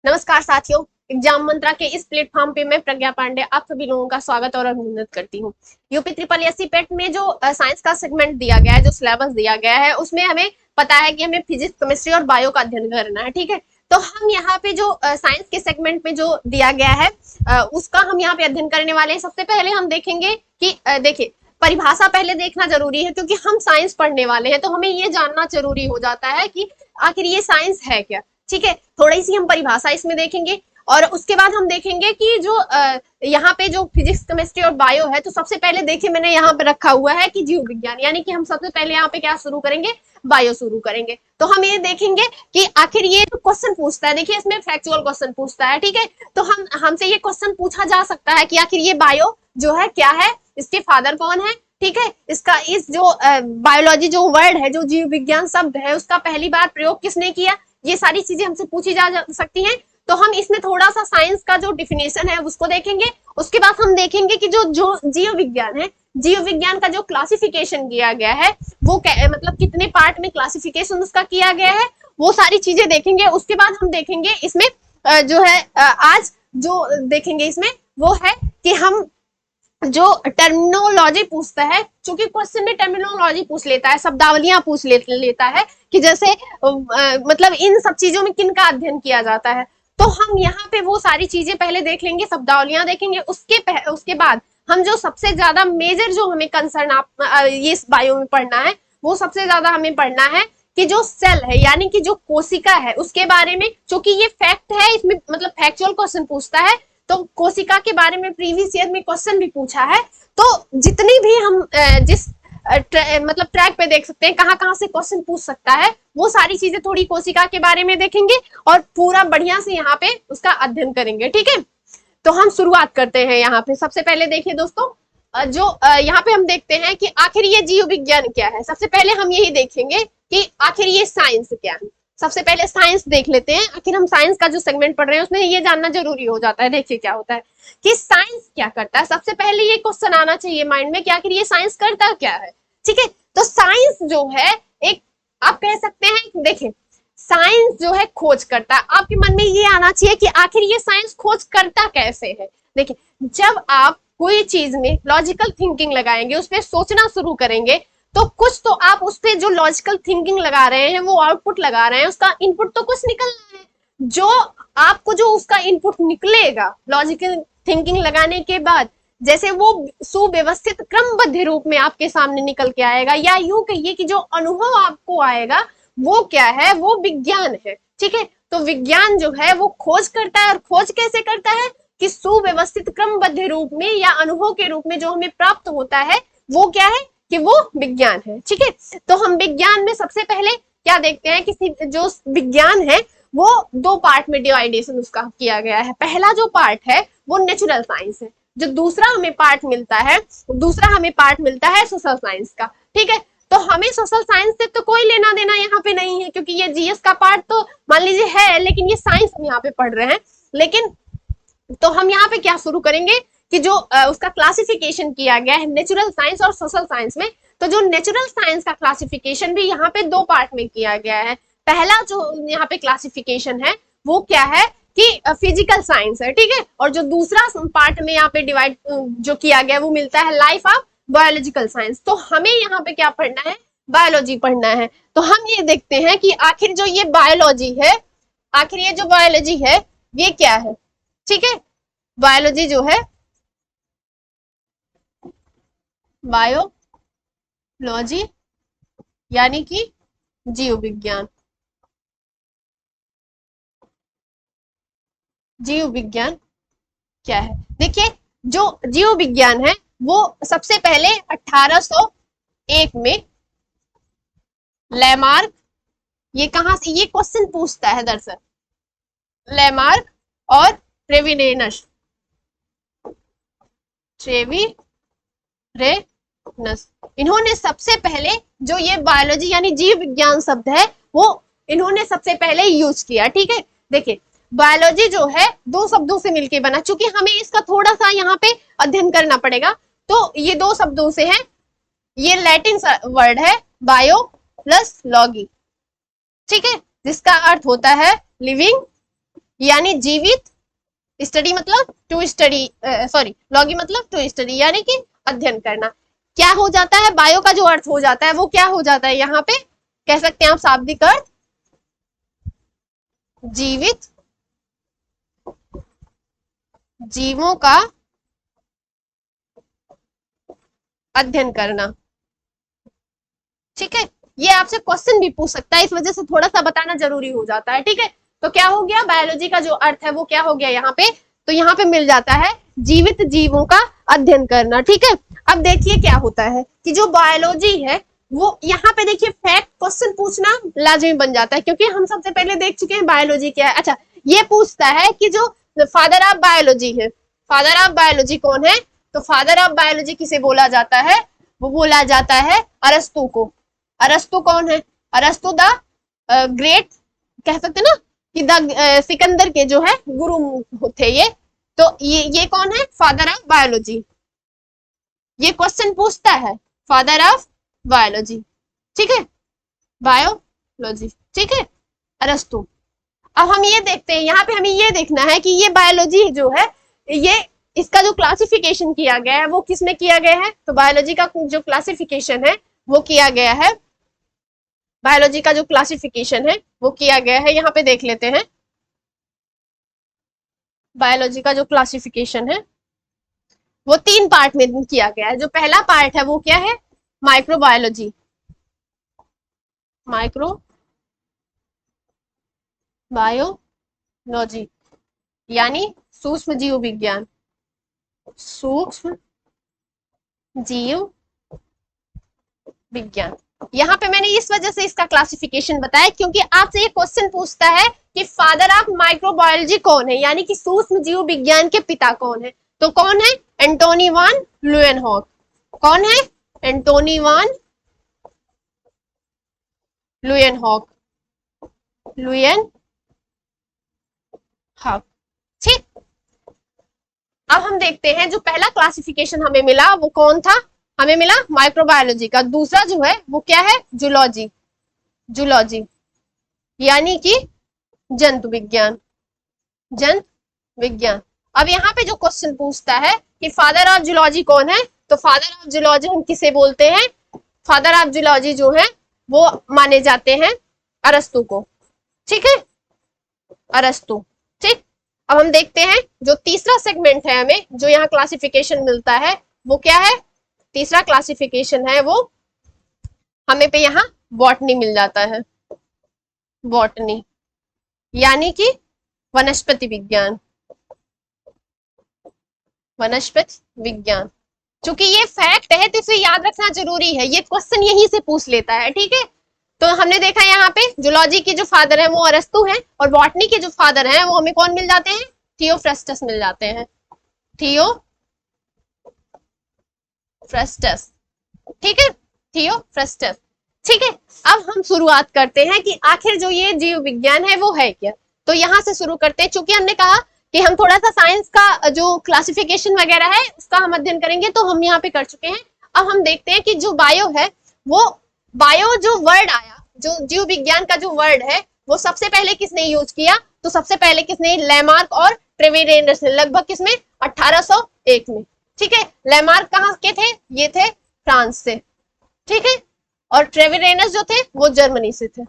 नमस्कार साथियों, एग्जाम मंत्रा के इस प्लेटफॉर्म पे मैं प्रज्ञा पांडे आप सभी लोगों का स्वागत और अभिनंदन करती हूँ। यूपी ट्रिपल एससी पेट में जो साइंस का सेगमेंट दिया गया है, जो सिलेबस दिया गया है, उसमें हमें पता है कि हमें फिजिक्स, केमिस्ट्री और बायो का अध्ययन करना है। ठीक है, तो हम यहाँ पे जो साइंस के सेगमेंट में जो दिया गया है उसका हम यहाँ पे अध्ययन करने वाले हैं। सबसे पहले हम देखेंगे कि देखिए, परिभाषा पहले देखना जरूरी है क्योंकि हम साइंस पढ़ने वाले हैं, तो हमें ये जानना जरूरी हो जाता है कि आखिर ये साइंस है क्या। ठीक है, थोड़ी सी हम परिभाषा इसमें देखेंगे और उसके बाद हम देखेंगे कि जो यहाँ पे जो फिजिक्स, केमिस्ट्री और बायो है, तो सबसे पहले देखिए मैंने यहाँ पे रखा हुआ है कि जीव विज्ञान, यानी कि हम सबसे पहले यहाँ पे क्या शुरू करेंगे, बायो शुरू करेंगे। तो हम ये देखेंगे कि आखिर ये जो क्वेश्चन पूछता है, देखिए इसमें फैक्चुअल क्वेश्चन पूछता है। ठीक है, तो हम हमसे ये क्वेश्चन पूछा जा सकता है कि आखिर ये बायो जो है क्या है, इसके फादर कौन है। ठीक है, इसका इस जो बायोलॉजी जो वर्ड है, जो जीव विज्ञान शब्द है, उसका पहली बार प्रयोग किसने किया, ये सारी चीजें हमसे पूछी जा सकती हैं। तो हम इसमें थोड़ा सा साइंस का जो डिफिनेशन है उसको देखेंगे। उसके बाद हम देखेंगे कि जो जो जीव विज्ञान है, जीव विज्ञान का जो क्लासिफिकेशन किया गया है वो मतलब कितने पार्ट में क्लासिफिकेशन उसका किया गया है, वो सारी चीजें देखेंगे। उसके बाद हम देखेंगे इसमें जो है आज जो देखेंगे इसमें वो है कि हम जो टर्मिनोलॉजी पूछता है, चूंकि क्वेश्चन में टर्मिनोलॉजी पूछ लेता है, शब्दावलियां पूछ लेता है कि जैसे मतलब इन सब चीजों में किन का अध्ययन किया जाता है, तो हम यहाँ पे वो सारी चीजें पहले देख लेंगे, शब्दावलियां देखेंगे। उसके बाद हम जो सबसे ज्यादा मेजर जो हमें कंसर्न ये बायो में पढ़ना है, वो सबसे ज्यादा हमें पढ़ना है कि जो सेल है यानी कि जो कोशिका है उसके बारे में, क्योंकि ये फैक्ट है, इसमें मतलब फैक्चुअल क्वेश्चन पूछता है, तो कोशिका के बारे में प्रीवियस ईयर में क्वेश्चन भी पूछा है। तो जितनी भी हम जिस मतलब ट्रैक पे देख सकते हैं कहाँ कहाँ से क्वेश्चन पूछ सकता है, वो सारी चीजें थोड़ी कोशिका के बारे में देखेंगे और पूरा बढ़िया से यहाँ पे उसका अध्ययन करेंगे। ठीक है, तो हम शुरुआत करते हैं। यहाँ पे सबसे पहले देखिए दोस्तों, जो यहाँ पे हम देखते हैं कि आखिर ये जीव विज्ञान क्या है। सबसे पहले हम यही देखेंगे कि आखिर ये साइंस क्या है। सबसे पहले साइंस देख लेते हैं। आखिर हम साइंस का जो सेगमेंट पढ़ रहे हैं उसमें ये जानना जरूरी हो जाता है। देखिए क्या होता है कि साइंस क्या करता है। सबसे पहले ये क्वेश्चन आना चाहिए माइंड में कि आखिर ये साइंस करता क्या है। ठीक है, तो साइंस जो है एक, आप कह सकते हैं, देखिए साइंस जो है खोज करता है। आपके मन में ये आना चाहिए कि आखिर ये साइंस खोज करता कैसे है। देखिए, जब आप कोई चीज में लॉजिकल थिंकिंग लगाएंगे, उस पर सोचना शुरू करेंगे, तो कुछ तो आप उस पर जो लॉजिकल थिंकिंग लगा रहे हैं वो आउटपुट लगा रहे हैं, उसका इनपुट तो कुछ निकल रहा है। जो आपको जो उसका इनपुट निकलेगा लॉजिकल थिंकिंग लगाने के बाद, जैसे वो सुव्यवस्थित क्रमबद्ध रूप में आपके सामने निकल के आएगा, या यूं कहिए कि जो अनुभव आपको आएगा वो क्या है, वो विज्ञान है। ठीक है, तो विज्ञान जो है वो खोज करता है, और खोज कैसे करता है कि सुव्यवस्थित क्रमबद्ध रूप में या अनुभव के रूप में जो हमें प्राप्त होता है वो क्या है कि वो विज्ञान है। ठीक है, तो हम विज्ञान में सबसे पहले क्या देखते हैं कि जो विज्ञान है वो दो पार्ट में डिवाइडेशन उसका किया गया है। पहला जो पार्ट है वो नेचुरल साइंस है, जो दूसरा हमें पार्ट मिलता है सोशल साइंस का। ठीक है, तो हमें सोशल साइंस से तो कोई लेना देना यहाँ पे नहीं है, क्योंकि ये जीएस का पार्ट तो मान लीजिए है, लेकिन ये साइंस हम यहाँ पे पढ़ रहे हैं। लेकिन तो हम यहाँ पे क्या शुरू करेंगे कि जो उसका क्लासिफिकेशन किया गया है नेचुरल साइंस और सोशल साइंस में, तो जो नेचुरल साइंस का क्लासिफिकेशन भी यहाँ पे दो पार्ट में किया गया है। पहला जो यहाँ पे क्लासिफिकेशन है वो क्या है कि फिजिकल साइंस है। ठीक है, और जो दूसरा पार्ट में यहाँ पे डिवाइड जो किया गया वो मिलता है लाइफ ऑफ बायोलॉजिकल साइंस। तो हमें यहाँ पे क्या पढ़ना है, बायोलॉजी पढ़ना है। तो हम ये देखते हैं कि आखिर जो ये बायोलॉजी है, आखिर ये जो बायोलॉजी है ये क्या है। ठीक है, बायोलॉजी जो है, बायोलॉजी यानी कि जीव विज्ञान। जीव विज्ञान क्या है, देखिए जो जीव विज्ञान है वो सबसे पहले 1801 में लैमार्क, ये कहां से ये क्वेश्चन पूछता है दरअसल, लैमार्क और ट्रेविरेनस, इन्होंने सबसे पहले जो ये बायोलॉजी यानी जीव विज्ञान शब्द है वो इन्होंने सबसे पहले यूज किया। ठीक है, देखिए बायोलॉजी जो है दो शब्दों से मिलकर बना, चूंकि हमें इसका थोड़ा सा यहाँ पे अध्ययन करना पड़ेगा, तो ये दो शब्दों से है। ये लैटिन वर्ड है बायो प्लस लॉगी। ठीक है, जिसका अर्थ होता है लिविंग यानी जीवित, स्टडी मतलब टू स्टडी, सॉरी लॉगी मतलब टू स्टडी यानी कि अध्ययन करना। क्या हो जाता है, बायो का जो अर्थ हो जाता है वो क्या हो जाता है, यहाँ पे कह सकते हैं आप शाब्दिक अर्थ जीवित जीवों का अध्ययन करना। ठीक है, ये आपसे क्वेश्चन भी पूछ सकता है, इस वजह से थोड़ा सा बताना जरूरी हो जाता है। ठीक है, तो क्या हो गया, बायोलॉजी का जो अर्थ है वो क्या हो गया यहाँ पे, तो यहाँ पे मिल जाता है जीवित जीवों का अध्ययन करना। ठीक है, अब देखिए क्या होता है कि जो बायोलॉजी है वो यहाँ पे देखिए फैक्ट क्वेश्चन पूछना लाजमी बन जाता है, क्योंकि हम सबसे पहले देख चुके हैं बायोलॉजी क्या है। अच्छा, ये पूछता है कि जो फादर ऑफ बायोलॉजी है, फादर ऑफ बायोलॉजी कौन है, तो फादर ऑफ बायोलॉजी किसे बोला जाता है, वो बोला जाता है अरस्तु को। अरस्तु कौन है, अरस्तु द ग्रेट, कह सकते ना कि द सिकंदर के जो है गुरु थे ये। तो ये कौन है, फादर ऑफ बायोलॉजी। ये क्वेश्चन पूछता है फादर ऑफ बायोलॉजी। ठीक है, बायोलॉजी, ठीक है, अरस्तु। अब हम ये देखते हैं, यहाँ पे हमें ये देखना है कि ये बायोलॉजी जो है, ये इसका जो क्लासिफिकेशन किया गया है वो किसमें किया गया है, तो बायोलॉजी का जो क्लासिफिकेशन है वो किया गया है, बायोलॉजी का जो क्लासिफिकेशन है वो किया गया है, यहाँ पे देख लेते हैं। बायोलॉजी का जो क्लासिफिकेशन है वो 3 पार्ट में किया गया है। जो पहला पार्ट है वो क्या है, माइक्रोबायोलॉजी, माइक्रो बायोलॉजी यानी सूक्ष्म जीव विज्ञान, सूक्ष्म जीव विज्ञान। यहाँ पे मैंने इस वजह से इसका क्लासिफिकेशन बताया क्योंकि आपसे ये क्वेश्चन पूछता है कि फादर ऑफ माइक्रोबायोलॉजी कौन है, यानी कि सूक्ष्म जीव विज्ञान के पिता कौन है, तो कौन है, एंटोनी वान ल्यूएनहॉक। कौन है, एंटोनी वान ल्यूएनहॉक, ल्यूएनहॉक। ठीक, अब हम देखते हैं जो पहला क्लासिफिकेशन हमें मिला वो कौन था, हमें मिला माइक्रोबायोलॉजी का। दूसरा जो है वो क्या है, जूलॉजी, जूलॉजी यानी कि जंतु विज्ञान, जंतु विज्ञान। अब यहाँ पे जो क्वेश्चन पूछता है कि फादर ऑफ जूलॉजी कौन है, तो फादर ऑफ जूलॉजी हम किसे बोलते हैं, फादर ऑफ जूलॉजी जो है वो माने जाते हैं अरस्तु को। ठीक है, अरस्तु। ठीक, अब हम देखते हैं जो तीसरा सेगमेंट है हमें जो यहाँ क्लासिफिकेशन मिलता है वो क्या है, तीसरा क्लासिफिकेशन है वो हमें पे यहाँ बॉटनी मिल जाता है, बॉटनी यानी कि वनस्पति विज्ञान, वनस्पति विज्ञान। चूंकि ये फैक्ट है तो इसे याद रखना जरूरी है, ये क्वेश्चन यहीं से पूछ लेता है। ठीक है, तो हमने देखा यहाँ पे जूलॉजी के जो फादर है वो अरस्तु हैं और बॉटनी के जो फादर हैं वो हमें कौन मिल जाते हैं, थियोफ्रस्टस मिल जाते हैं, थियोफ्रस्टस। ठीक है, थियोफ्रस्टस। ठीक है, अब हम शुरुआत करते हैं कि आखिर जो ये जीव विज्ञान है वो है क्या। तो यहाँ से शुरू करते हैं, चूंकि हमने कहा कि हम थोड़ा सा साइंस का जो क्लासिफिकेशन वगैरह है उसका हम अध्ययन करेंगे, तो हम यहाँ पे कर चुके हैं। अब हम देखते हैं कि जो बायो है वो, बायो जो वर्ड आया, जो जीव विज्ञान का जो वर्ड है वो सबसे पहले किसने यूज किया, तो सबसे पहले किसने, लैमार्क और ट्रेवेरेनस ने, लगभग किसमें 1801 में। ठीक है, लैमार्क कहाँ के थे, ये थे फ्रांस से। ठीक है, और ट्रेवेरेनस जो थे वो जर्मनी से थे।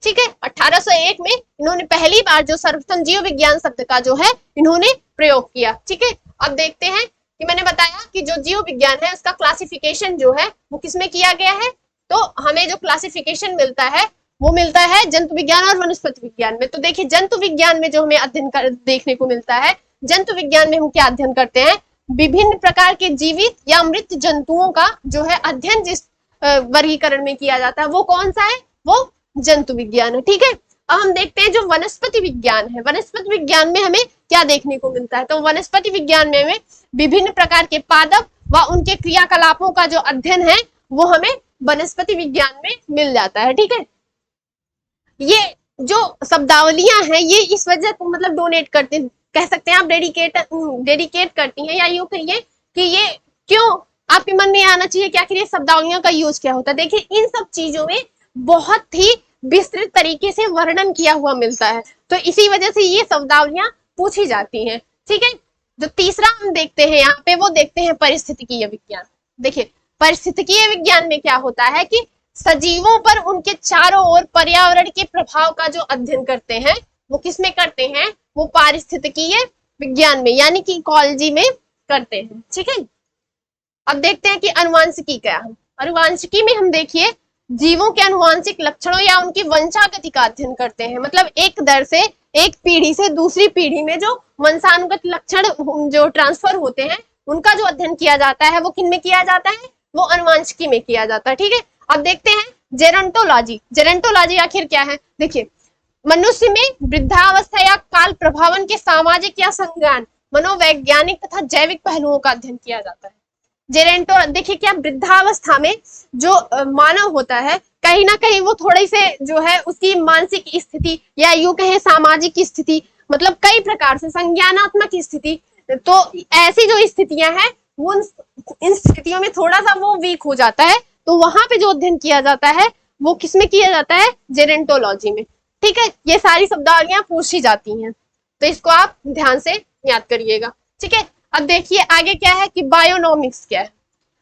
ठीक है, 1801 में इन्होंने पहली बार जो सर्वप्रथम जीव विज्ञान शब्द का जो है इन्होंने प्रयोग किया। ठीक है, अब देखते हैं कि मैंने बताया कि जो जीव विज्ञान है उसका क्लासिफिकेशन जो है वो किसमें किया गया है, तो हमें जो क्लासिफिकेशन मिलता है वो मिलता है जंतु विज्ञान और वनस्पति विज्ञान में। तो देखिए जंतु विज्ञान में जो हमें अध्ययन देखने को मिलता है, जंतु विज्ञान में हम क्या अध्ययन करते हैं, विभिन्न प्रकार के जीवित या मृत जंतुओं का जो है अध्ययन जिस वर्गीकरण में किया जाता है वो कौन सा है, वो जंतु विज्ञान है। ठीक है, अब हम देखते हैं जो वनस्पति विज्ञान है, वनस्पति विज्ञान में हमें क्या देखने को मिलता है, तो वनस्पति विज्ञान में हमें विभिन्न प्रकार के पादप व उनके क्रियाकलापों का जो अध्ययन है वो हमें वनस्पति विज्ञान में मिल जाता है। ठीक है, ये जो शब्दावलियां हैं ये इस वजह को मतलब डोनेट करते, कह सकते हैं आप डेडिकेट करती हैं, या यूं कहिए कि ये क्यों आपके मन में आना चाहिए कि आखिर ये शब्दावलियों का यूज क्या होता है। देखिए इन सब चीजों में बहुत ही विस्तृत तरीके से वर्णन किया हुआ मिलता है तो इसी वजह से ये शब्दावलियां पूछी जाती हैं। ठीक है, जो तीसरा हम देखते हैं यहाँ पे, वो देखते हैं पारिस्थितिकीय विज्ञान। देखिए पारिस्थितिकीय विज्ञान में क्या होता है कि सजीवों पर उनके चारों ओर पर्यावरण के प्रभाव का जो अध्ययन करते हैं वो किसमें करते हैं, वो पारिस्थितिकीय विज्ञान में यानी कि इकोलॉजी में करते हैं। ठीक है, अब देखते हैं कि अनुवांशिकी क्या है। अनुवांशिकी में हम देखिए जीवों के अनुवांशिक लक्षणों या उनकी वंशागति का अध्ययन करते हैं। मतलब एक दर से एक पीढ़ी से दूसरी पीढ़ी में जो वंशानुगत लक्षण जो ट्रांसफर होते हैं उनका जो अध्ययन किया जाता है वो किन में किया जाता है, वो अनुवांशिकी में किया जाता है। ठीक है, अब देखते हैं जेरोंटोलॉजी। जेरोंटोलॉजी आखिर क्या है, देखिए मनुष्य में वृद्धावस्था या काल प्रभावन के सामाजिक या संज्ञान, मनोवैज्ञानिक तथा जैविक पहलुओं का अध्ययन किया जाता है। जेरेंटो देखिए क्या वृद्धावस्था में जो मानव होता है कहीं ना कहीं वो थोड़ी से जो है उसकी मानसिक स्थिति या यूं कहें सामाजिक स्थिति, मतलब कई प्रकार से संज्ञानात्मक स्थिति, तो ऐसी जो स्थितियां हैं वो इन स्थितियों में थोड़ा सा वो वीक हो जाता है, तो वहां पे जो अध्ययन किया जाता है वो किसमें किया जाता है, जेरेंटोलॉजी में। ठीक है, ये सारी शब्दावलियां पूछी जाती हैं तो इसको आप ध्यान से याद करिएगा। ठीक है, अब देखिए आगे क्या है कि बायोनोमिक्स क्या है।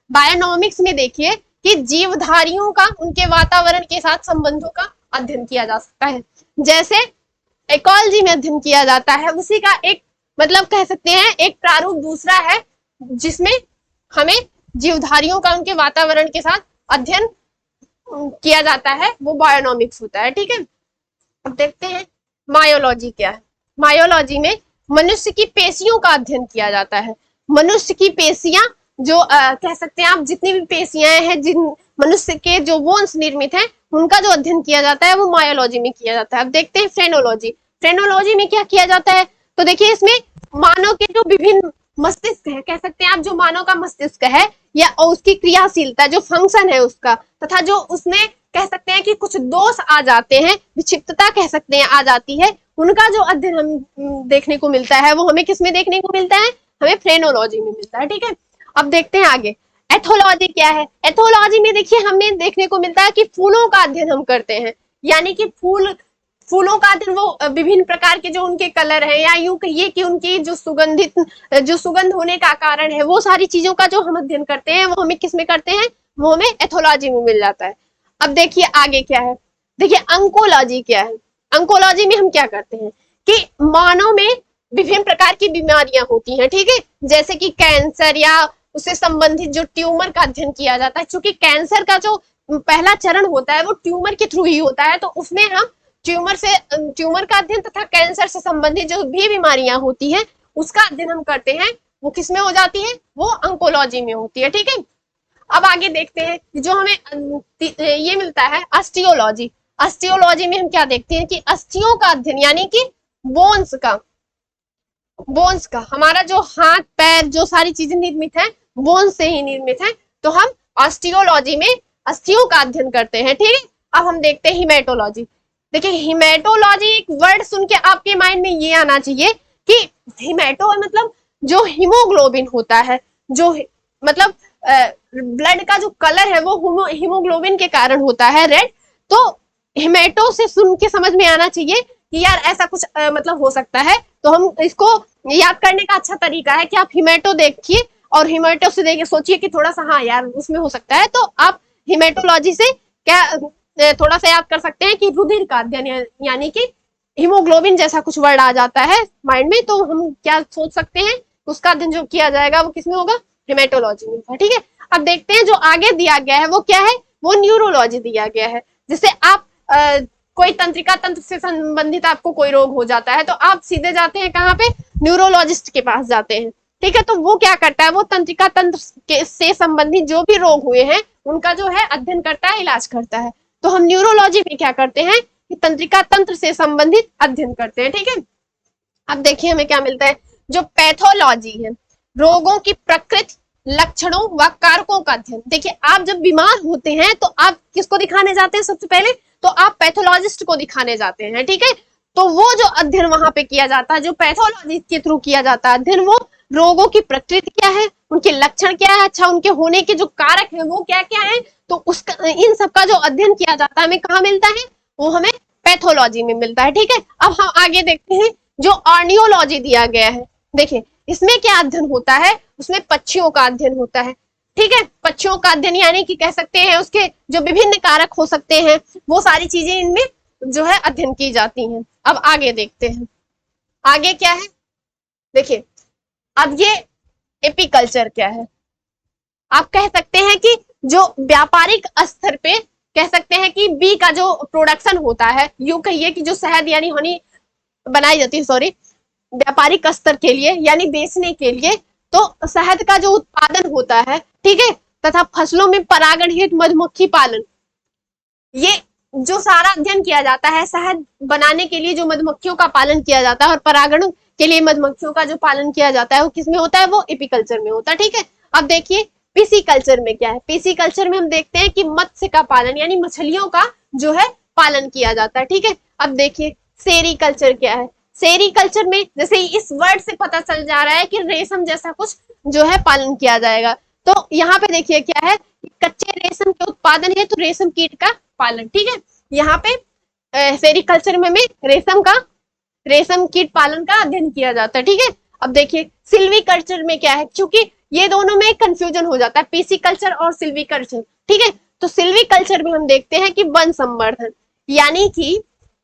बायोनोमिक्स में देखिए कि जीवधारियों का उनके वातावरण के साथ संबंधों का अध्ययन किया जा सकता है। जैसे इकोलॉजी में अध्ययन किया जाता है उसी का एक मतलब कह सकते हैं एक प्रारूप दूसरा है जिसमें हमें जीवधारियों का उनके वातावरण के साथ अध्ययन किया जाता है, वो बायोनोमिक्स होता है। ठीक है, अब देखते हैं मायोलॉजी क्या है। मायोलॉजी में मनुष्य की पेशियों का अध्ययन किया जाता है। मनुष्य की पेशियां जो कह सकते हैं आप जितनी भी पेशियां हैं जिन मनुष्य के जो वंश निर्मित हैं उनका जो अध्ययन किया जाता है वो मायोलॉजी में किया जाता है। अब देखते हैं फ्रेनोलॉजी। फ्रेनोलॉजी में क्या किया जाता है, तो देखिए इसमें मानव के जो विभिन्न मस्तिष्क है, कह सकते हैं आप जो मानव का मस्तिष्क है या उसकी क्रियाशीलता जो फंक्शन है उसका, तथा जो उसमें कह सकते हैं कि कुछ दोष आ जाते हैं, विक्षिप्तता कह सकते हैं आ जाती है, उनका जो अध्ययन हम देखने को मिलता है वो हमें किसमें देखने को मिलता है, हमें फ्रेनोलॉजी में मिलता है। ठीक है, अब देखते हैं आगे एथोलॉजी क्या है। एथोलॉजी में देखिए हमें देखने को मिलता है कि फूलों का अध्ययन हम करते हैं, यानी कि फूलों का अध्ययन वो विभिन्न प्रकार के जो उनके कलर हैं या यूं कहिए कि उनकी जो सुगंध होने का कारण है, वो सारी चीजों का जो हम अध्ययन करते हैं वो हमें किसमें करते हैं, वो हमें एथोलॉजी में मिल जाता है। अब देखिए आगे क्या है, देखिए अंकोलॉजी क्या है। अंकोलॉजी में हम क्या करते हैं कि मानव में विभिन्न प्रकार की बीमारियां होती हैं। ठीक है, जैसे कि कैंसर या उससे संबंधित जो ट्यूमर का अध्ययन किया जाता है, क्योंकि कैंसर का जो पहला चरण होता है वो ट्यूमर के थ्रू ही होता है, तो उसमें हम ट्यूमर का अध्ययन तथा कैंसर से संबंधित जो भी बीमारियां होती हैं उसका अध्ययन हम करते हैं, वो किसमें हो जाती है, वो अंकोलॉजी में होती है। ठीक है, अब आगे देखते हैं जो हमें ये मिलता है ऑस्टियोलॉजी। ऑस्टियोलॉजी में हम क्या देखते हैं कि अस्थियों का अध्ययन यानी कि बोन्स का हमारा जो हाथ पैर जो सारी चीजें निर्मित है बोन्स से ही निर्मित है, तो हम ऑस्टियोलॉजी में अस्थियों का अध्ययन करते हैं। ठीक है, अब हम देखते हैं हिमेटोलॉजी। देखिए हिमेटोलॉजी एक वर्ड सुन के आपके माइंड में ये आना चाहिए कि हिमेटो मतलब जो हीमोग्लोबिन होता है, जो मतलब ब्लड का जो कलर है वो हीमोग्लोबिन के कारण होता है रेड, तो हिमेटो से सुन के समझ में आना चाहिए कि यार ऐसा कुछ मतलब हो सकता है। तो हम इसको याद करने का अच्छा तरीका है कि आप हिमेटो देखिए और हिमेटो से देखिए सोचिए कि थोड़ा सा हाँ यार उसमें हो सकता है, तो आप हिमेटोलॉजी से क्या थोड़ा सा याद कर सकते हैं कि रुधिर का अध्ययन यानी कि हीमोग्लोबिन जैसा कुछ वर्ड आ जाता है माइंड में, तो हम क्या सोच सकते हैं उसका अध्ययन जो किया जाएगा वो किसमें होगा, हिमेटोलॉजी में होगा। ठीक है, अब देखते हैं जो आगे दिया गया है वो क्या है, वो न्यूरोलॉजी दिया गया है। जैसे आप कोई तंत्रिका तंत्र से संबंधित आपको कोई रोग हो जाता है तो आप सीधे जाते हैं कहाँ पे, न्यूरोलॉजिस्ट के पास जाते हैं। ठीक है, तो वो क्या करता है, वो तंत्रिका तंत्र से संबंधित जो भी रोग हुए हैं उनका जो है अध्ययन करता है, इलाज करता है। तो हम न्यूरोलॉजी में क्या करते हैं कि तंत्रिका तंत्र से संबंधित अध्ययन करते हैं। ठीक है, अब देखिए हमें क्या मिलता है, जो पैथोलॉजी है रोगों की प्रकृति लक्षणों व कारकों का अध्ययन। देखिए आप जब बीमार होते हैं तो आप किसको दिखाने जाते हैं, सबसे पहले तो आप पैथोलॉजिस्ट को दिखाने जाते हैं। ठीक है, तो वो जो अध्ययन वहां पे किया जाता है, जो पैथोलॉजी के थ्रू किया जाता है अध्ययन, वो रोगों की प्रकृति क्या है, उनके लक्षण क्या है, अच्छा उनके होने के जो कारक है वो क्या क्या है, तो उसका इन सब का जो अध्ययन किया जाता है हमें कहाँ मिलता है, वो हमें पैथोलॉजी में मिलता है। ठीक है, अब हम आगे देखते हैं जो ऑर्नियोलॉजी दिया गया है। देखिए इसमें क्या अध्ययन होता है, उसमें पक्षियों का अध्ययन होता है। ठीक है, पक्षियों का अध्ययन यानी कि कह सकते हैं उसके जो विभिन्न कारक हो सकते हैं वो सारी चीजें इनमें जो है अध्ययन की जाती हैं। अब आगे देखते हैं आगे क्या है। देखिए अब ये एपीकल्चर क्या है, आप कह सकते हैं कि जो व्यापारिक स्तर पे कह सकते हैं कि बी का जो प्रोडक्शन होता है, यूं कहिए कि जो शहद यानी हनी बनाई जाती है, सॉरी, व्यापारिक स्तर के लिए यानी बेचने के लिए, तो शहद का जो उत्पादन होता है, ठीक है, तथा फसलों में परागण हेतु मधुमक्खी पालन, ये जो सारा अध्ययन किया जाता है शहद बनाने के लिए जो मधुमक्खियों का पालन किया जाता है और परागण के लिए मधुमक्खियों का जो पालन किया जाता है वो किसमें होता है, वो एपीकल्चर में होता है। ठीक है, अब देखिए पीसी कल्चर में क्या है। पीसी कल्चर में हम देखते हैं कि मत्स्य का पालन यानी मछलियों का जो है पालन किया जाता है। ठीक है, अब देखिए सेरीकल्चर क्या है। सेरीकल्चर में जैसे इस वर्ड से पता चल जा रहा है कि रेशम जैसा कुछ जो है पालन किया जाएगा। तो यहाँ पे देखिए क्या है, कच्चे रेशम के उत्पादन है तो रेशम कीट का पालन। ठीक है, यहाँ पे सेरीकल्चर में रेशम कीट पालन का अध्ययन किया जाता है। ठीक है, अब देखिए सिल्वीकल्चर में क्या है, क्योंकि ये दोनों में कंफ्यूजन हो जाता है, पीसी कल्चर और सिल्वीकल्चर। ठीक है, तो सिल्वीकल्चर में हम देखते हैं कि वन संवर्धन यानी कि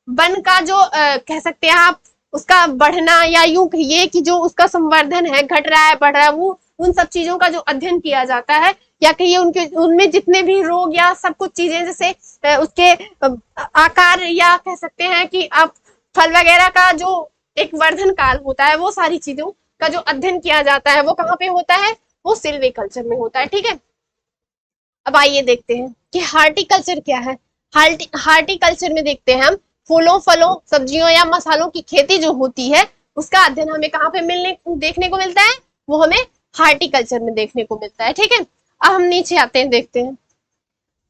वन का जो कह सकते हैं आप उसका बढ़ना या यूं कहिए कि जो उसका संवर्धन है, घट रहा है बढ़ रहा है, वो उन सब चीजों का जो अध्ययन किया जाता है, या कहिए उनके उनमें जितने भी रोग या सब कुछ चीजें जैसे उसके आकार या कह सकते हैं कि आप फल वगैरह का जो एक वर्धन काल होता है, वो सारी चीजों का जो अध्ययन किया जाता है वो कहाँ पे होता है, वो सिल्वीकल्चर में होता है। ठीक है, अब आइए देखते हैं कि हार्टिकल्चर क्या है। हार्टिकल्चर में देखते हैं हम फूलों फलों सब्जियों या मसालों की खेती जो होती है उसका अध्ययन हमें कहाँ पे देखने को मिलता है, वो हमें हार्टिकल्चर में देखने को मिलता है। ठीक है, अब हम नीचे आते हैं, देखते हैं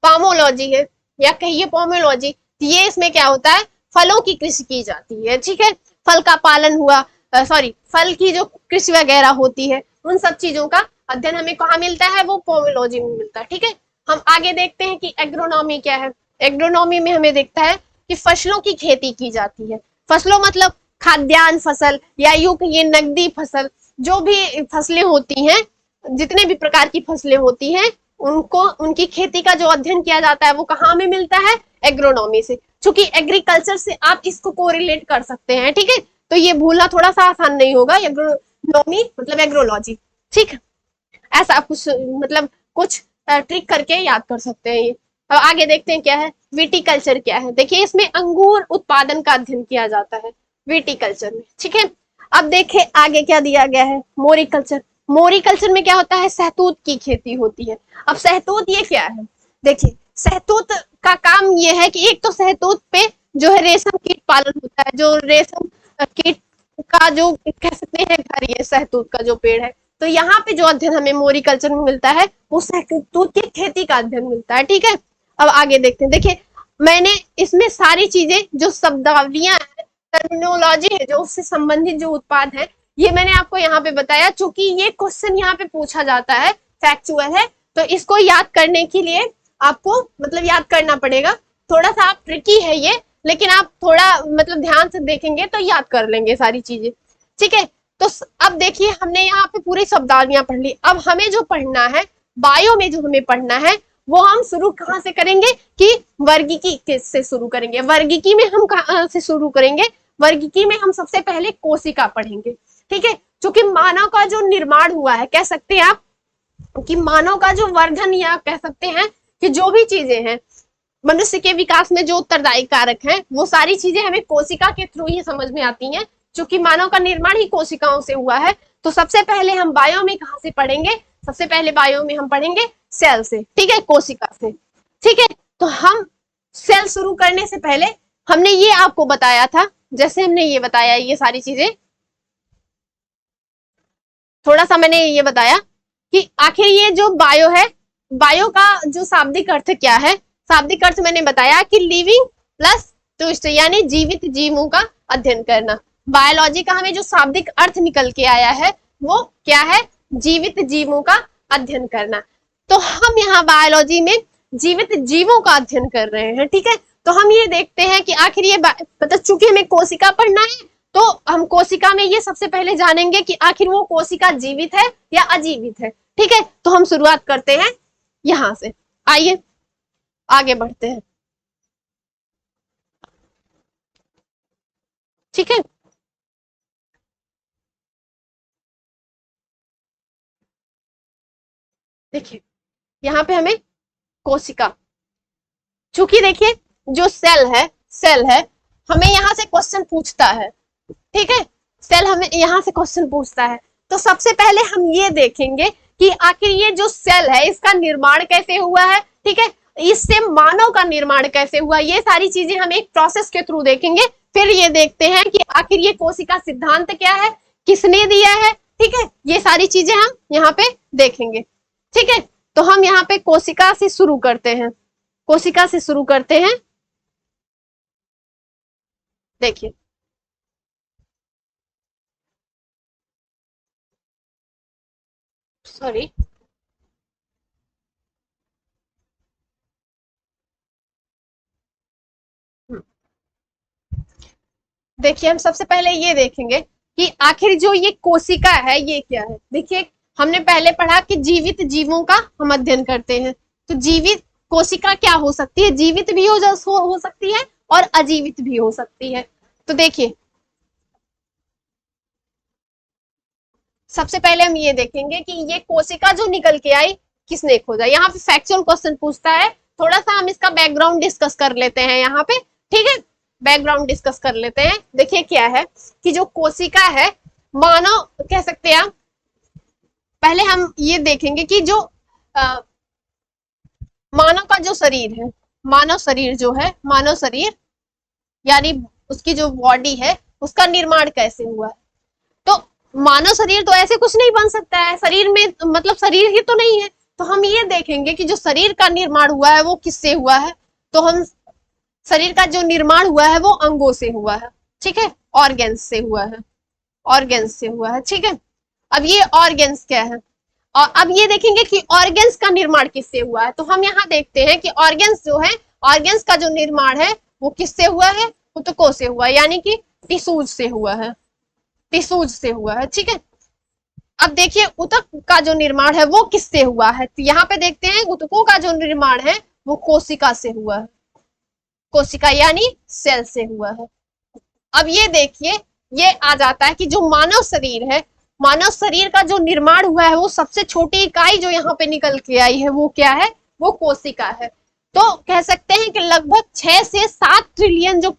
पामोलॉजी है या कहिए पोमोलॉजी। ये इसमें क्या होता है, फलों की कृषि की जाती है। ठीक है, फल का पालन हुआ, फल की जो कृषि वगैरह होती है उन सब चीजों का अध्ययन हमें कहाँ मिलता है, वो पोमोलॉजी में मिलता है। ठीक है, हम आगे देखते हैं कि एग्रोनॉमी क्या है। एग्रोनॉमी में हमें देखता है कि फसलों की खेती की जाती है। फसलों मतलब खाद्यान्न फसल या यूं कहिए नकदी फसल, जो भी फसलें होती हैं, जितने भी प्रकार की फसलें होती हैं उनको उनकी खेती का जो अध्ययन किया जाता है वो कहाँ में मिलता है, एग्रोनॉमी से। क्योंकि एग्रीकल्चर से आप इसको कोरिलेट कर सकते हैं। ठीक है, तो ये भूलना थोड़ा सा आसान नहीं होगा, एग्रोनॉमी मतलब एग्रोलॉजी। ठीक है, ऐसा कुछ मतलब कुछ ट्रिक करके याद कर सकते हैं ये। अब आगे देखते हैं क्या है, विटीकल्चर क्या है। देखिए इसमें अंगूर उत्पादन का अध्ययन किया जाता है विटीकल्चर में। ठीक है, अब देखें आगे क्या दिया गया है, मोरिकल्चर। मोरिकल्चर में क्या होता है, सहतूत की खेती होती है। अब सहतूत ये क्या है, देखिए सहतूत का काम ये है कि एक तो सहतूत पे जो है रेशम कीट पालन होता है, जो रेशम कीट का जो कह सकते हैं घर, ये सहतूत का जो पेड़ है, तो यहाँ पे जो अध्ययन हमें मोरिकल्चर में मिलता है वो सहतूत की खेती का अध्ययन मिलता है। ठीक है, अब आगे देखते हैं। देखिए मैंने इसमें सारी चीजें जो शब्दावलियां है, टर्मिनोलॉजी है, जो उससे संबंधित जो उत्पाद है, ये मैंने आपको यहाँ पे बताया। चूंकि ये क्वेश्चन यहाँ पे पूछा जाता है, फैक्चुअल है, तो इसको याद करने के लिए आपको मतलब याद करना पड़ेगा। थोड़ा सा आप ट्रिकी है ये, लेकिन आप थोड़ा मतलब ध्यान से देखेंगे तो याद कर लेंगे सारी चीजें। ठीक है, तो अब देखिए हमने यहाँ पे पूरी शब्दावलियां पढ़ ली। अब हमें जो पढ़ना है, बायो में जो हमें पढ़ना है, वो हम शुरू कहाँ से करेंगे कि वर्गीकी से शुरू करेंगे। वर्गीकी में हम कहाँ से शुरू करेंगे, वर्गीकी में हम सबसे पहले कोशिका पढ़ेंगे। ठीक है, क्योंकि मानव का जो निर्माण हुआ है, कह सकते हैं आप कि मानव का जो वर्धन या कह सकते हैं कि जो भी चीजें हैं मनुष्य के विकास में जो उत्तरदायी कारक हैं, वो सारी चीजें हमें कोशिका के थ्रू ही समझ में आती हैं। क्योंकि मानव का निर्माण ही कोशिकाओं से हुआ है, तो सबसे पहले हम बायो में कहाँ से पढ़ेंगे, सबसे पहले बायो में हम पढ़ेंगे सेल से। ठीक है, कोशिका से। ठीक है, तो हम सेल शुरू करने से पहले हमने ये आपको बताया था, जैसे हमने ये बताया ये सारी चीजें, थोड़ा सा मैंने ये बताया कि आखिर ये जो बायो है, बायो का जो शाब्दिक अर्थ क्या है, शाब्दिक अर्थ मैंने बताया कि लिविंग प्लस ट्विस्ट यानी जीवित जीवों का अध्ययन करना। बायोलॉजी का हमें जो शाब्दिक अर्थ निकल के आया है वो क्या है, जीवित जीवों का अध्ययन करना। तो हम यहाँ बायोलॉजी में जीवित जीवों का अध्ययन कर रहे हैं। ठीक है, तो हम ये देखते हैं कि आखिर ये मतलब चूंकि हमें कोशिका पढ़ना है तो हम कोशिका में ये सबसे पहले जानेंगे कि आखिर वो कोशिका जीवित है या अजीवित है। ठीक है, तो हम शुरुआत करते हैं यहां से। आइए आगे बढ़ते हैं। ठीक है, देखिए यहाँ पे हमें कोशिका, चूंकि देखिए जो सेल है हमें यहाँ से क्वेश्चन पूछता है। ठीक है, सेल हमें यहाँ से क्वेश्चन पूछता है, तो सबसे पहले हम ये देखेंगे कि आखिर ये जो सेल है इसका निर्माण कैसे हुआ है। ठीक है, इससे मानव का निर्माण कैसे हुआ, ये सारी चीजें हम एक प्रोसेस के थ्रू देखेंगे। फिर ये देखते हैं कि आखिर ये कोशिका सिद्धांत क्या है, किसने दिया है। ठीक है, ये सारी चीजें हम यहाँ पे देखेंगे। ठीक है, तो हम यहाँ पे कोशिका से शुरू करते हैं, कोशिका से शुरू करते हैं। देखिए सॉरी, देखिए हम सबसे पहले ये देखेंगे कि आखिर जो ये कोशिका है ये क्या है। देखिए हमने पहले पढ़ा कि जीवित जीवों का हम अध्ययन करते हैं, तो जीवित कोशिका क्या हो सकती है, जीवित भी हो सकती है और अजीवित भी हो सकती है। तो देखिए सबसे पहले हम ये देखेंगे कि ये कोशिका जो निकल के आई किसने खोजा। यहाँ पे फैक्चुअल क्वेश्चन पूछता है, थोड़ा सा हम इसका बैकग्राउंड डिस्कस कर लेते हैं यहाँ पे। ठीक है, बैकग्राउंड डिस्कस कर लेते हैं। देखिए क्या है कि जो कोशिका है, मानव कह सकते हैं, पहले हम ये देखेंगे कि जो मानव का जो शरीर है, मानव शरीर जो है, मानव शरीर यानी उसकी जो बॉडी है उसका निर्माण कैसे हुआ है। तो मानव शरीर तो ऐसे कुछ नहीं बन सकता है, शरीर में मतलब शरीर ही तो नहीं है। तो हम ये देखेंगे कि जो शरीर का निर्माण हुआ है वो किससे हुआ है। तो हम शरीर का जो निर्माण हुआ है वो अंगों से हुआ है। ठीक है, ऑर्गेन्स से हुआ है, ऑर्गेन्स से हुआ है। ठीक है, अब ये ऑर्गेन्स क्या है, और अब ये देखेंगे कि ऑर्गेन्स का निर्माण किससे हुआ है। तो हम यहाँ देखते हैं कि ऑर्गेन्स जो है, ऑर्गेन्स का जो निर्माण है वो किससे हुआ है, ऊतकों से हुआ है, यानी कि टिश्यूज से हुआ है, टिश्यूज से हुआ है। ठीक है, अब देखिए ऊतक का जो निर्माण है वो किससे हुआ है। तो यहाँ पे देखते हैं ऊतकों का जो निर्माण है वो कोशिका से हुआ है, कोशिका यानी सेल से हुआ है। अब ये देखिए ये आ जाता है कि जो मानव शरीर है, मानव शरीर का जो निर्माण हुआ है वो सबसे छोटी इकाई जो यहाँ पे निकल के आई है वो क्या है, वो कोशिका है। तो कह सकते हैं कि लगभग 6 से 7 ट्रिलियन जो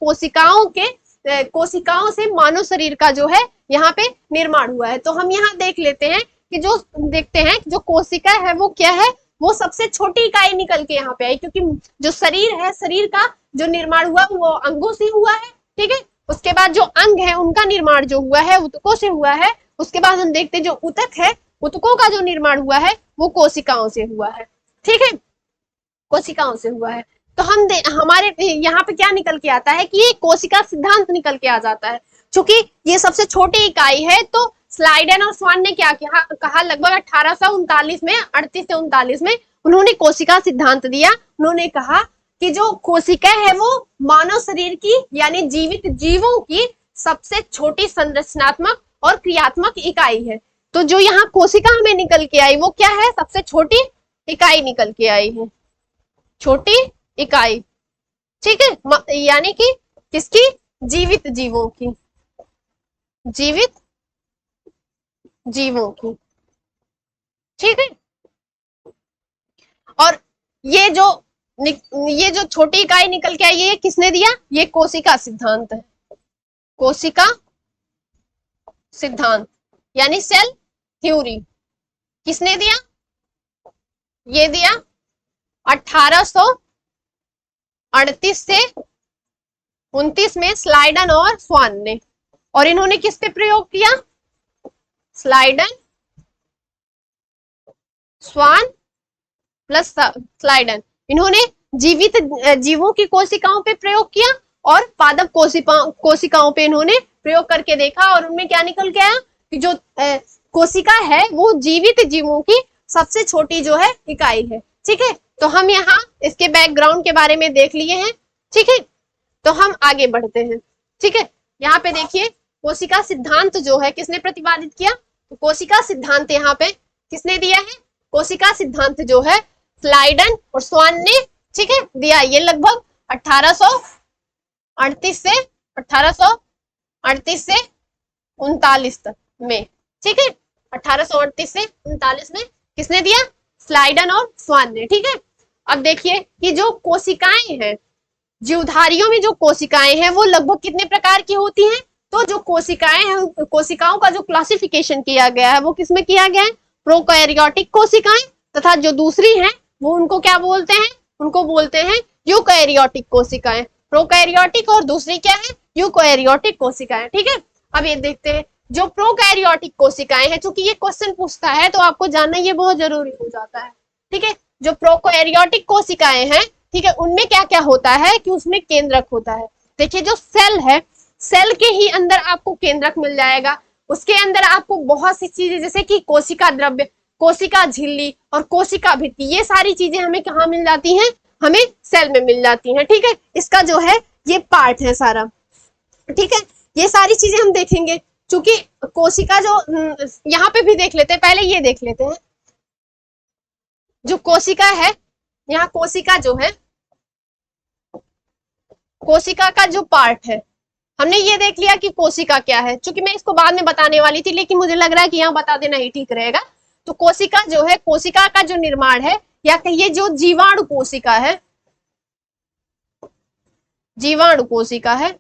कोशिकाओं से मानव शरीर का जो है यहाँ पे निर्माण हुआ है। तो हम यहाँ देख लेते हैं कि जो देखते हैं जो कोशिका है वो क्या है, वो सबसे छोटी इकाई निकल के यहाँ पे आई, क्योंकि जो शरीर है, शरीर का जो निर्माण हुआ वो अंगों से हुआ है। ठीक है, उसके बाद जो अंग है उनका निर्माण जो हुआ है ऊतकों से हुआ है। उसके बाद हम देखते हैं जो ऊतक है, ऊतकों का जो निर्माण हुआ है वो कोशिकाओं से हुआ है। ठीक है, कोशिकाओं से हुआ है। तो हमारे यहाँ पे क्या निकल के आता है कि ये कोशिका सिद्धांत निकल के आ जाता है। चूंकि ये सबसे छोटी इकाई है तो स्लाइडन और स्वान ने क्या कहा लगभग 1839 में, 38 से 39 में उन्होंने कोशिका सिद्धांत दिया। उन्होंने कहा कि जो कोशिका है वो मानव शरीर की यानी जीवित जीवों की सबसे छोटी संरचनात्मक और क्रियात्मक इकाई है। तो जो यहाँ कोशिका हमें निकल के आई वो क्या है, सबसे छोटी इकाई निकल के आई है, छोटी इकाई। ठीक है, यानी कि किसकी, जीवित जीवों की, जीवित जीवों की। ठीक है, और ये जो छोटी इकाई निकल के आई ये किसने दिया, ये कोशिका सिद्धांत है, कोशिका सिद्धांत यानी सेल थ्योरी। किसने दिया, ये दिया 1838 से 29 में स्लाइडन और स्वान ने। और इन्होंने किस पे प्रयोग किया, स्लाइडन, स्वान प्लस स्लाइडन, इन्होंने जीवित जीवों की कोशिकाओं पे प्रयोग किया और पादप कोशिकाओं पे इन्होंने प्रयोग करके देखा। और उनमें क्या निकल के आया कि जो कोशिका है वो जीवित जीवों की सबसे छोटी जो है इकाई है। ठीक है, तो हम यहाँ इसके बैकग्राउंड के बारे में देख लिए हैं। ठीक है, तो हम आगे बढ़ते हैं। ठीक है, यहाँ पे देखिए कोशिका सिद्धांत जो है किसने प्रतिपादित किया, तो कोशिका सिद्धांत यहाँ पे किसने दिया है, कोशिका सिद्धांत जो है स्लाइडन और स्वान ने, ठीक है, दिया। ये लगभग 1838 से 1838 से 39 तक में, ठीक है, 1838 से 39 में किसने दिया, स्लाइडन और स्वान ने। ठीक है, अब देखिए कि जो कोशिकाएं हैं, जीवधारियों में जो कोशिकाएं हैं वो लगभग कितने प्रकार की होती हैं, तो जो कोशिकाएं हैं, कोशिकाओं का जो क्लासिफिकेशन किया गया है वो किसमें किया गया है, प्रोकैरियोटिक कोशिकाएं, तथा जो दूसरी हैं वो उनको क्या बोलते हैं, उनको बोलते हैं यूकैरियोटिक कोशिकाएं। प्रोकैरियोटिक और दूसरी क्या है, यूकैरियोटिक कोशिकाएं। ठीक है, अब ये देखते हैं जो प्रोकैरियोटिक कोशिकाएं हैं, चूंकि ये क्वेश्चन पूछता है तो आपको जानना ये बहुत जरूरी हो जाता है। ठीक है, जो प्रोकैरियोटिक कोशिकाएं हैं, ठीक है, उनमें क्या क्या होता है कि उसमें केंद्रक होता है। देखिए जो सेल है, सेल के ही अंदर आपको केंद्रक मिल जाएगा, उसके अंदर आपको बहुत सी चीजें जैसे कि कोशिका द्रव्य, कोशिका झिल्ली और कोशिका भित्ति, ये सारी चीजें हमें कहाँ मिल जाती हैं, हमें सेल में मिल जाती हैं। ठीक है, इसका जो है ये पार्ट है सारा। ठीक है, ये सारी चीजें हम देखेंगे, चूंकि कोशिका जो यहाँ पे भी देख लेते हैं, पहले ये देख लेते हैं जो कोशिका है, यहाँ कोशिका जो है, कोशिका का जो पार्ट है, हमने ये देख लिया कि कोशिका क्या है, चूंकि मैं इसको बाद में बताने वाली थी लेकिन मुझे लग रहा है कि यहाँ बता देना ही ठीक रहेगा। तो कोशिका जो है, कोशिका का जो निर्माण है, या कहिए जो जीवाणु कोशिका है, जीवाणु कोशिका है,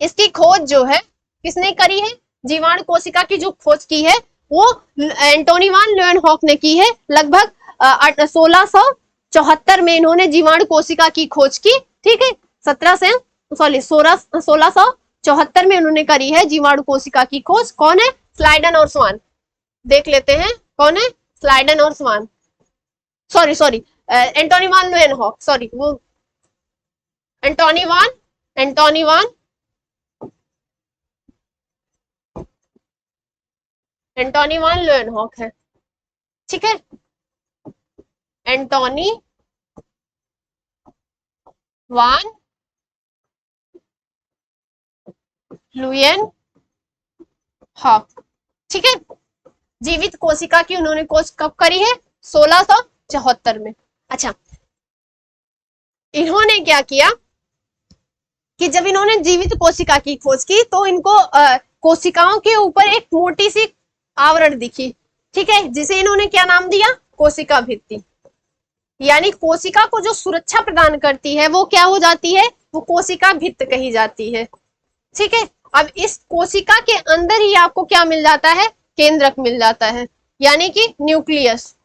इसकी खोज जो है किसने करी है, जीवाणु कोशिका की जो खोज की है वो एंटोनी वान ल्यूएनहॉक ने की है। लगभग 1674 में इन्होंने जीवाणु कोशिका की खोज की। ठीक है, 1674 में उन्होंने करी है जीवाणु कोशिका की खोज। कौन है, स्लाइडन और स्वान। देख लेते हैं कौन है, स्लाइडन और स्वान, सॉरी एंटोनी वान ल्यूएनहॉक, सॉरी वो एंटोनी वान ल्यूएनहॉक है। ठीक है, एंटोनी वान ल्यूएनहॉक। ठीक है, जीवित कोशिका की उन्होंने खोज कब करी है, 1674 में। अच्छा, इन्होंने क्या किया कि जब इन्होंने जीवित कोशिका की खोज की तो इनको कोशिकाओं के ऊपर एक मोटी सी आवरण दिखी। ठीक है, जिसे इन्होंने क्या नाम दिया, कोशिका भित्ति। यानी कोशिका को जो सुरक्षा प्रदान करती है वो क्या हो जाती है, वो कोशिका भित्त कही जाती है। ठीक है, अब इस कोशिका के अंदर ही आपको क्या मिल जाता है, केंद्रक मिल जाता है, यानी कि न्यूक्लियस,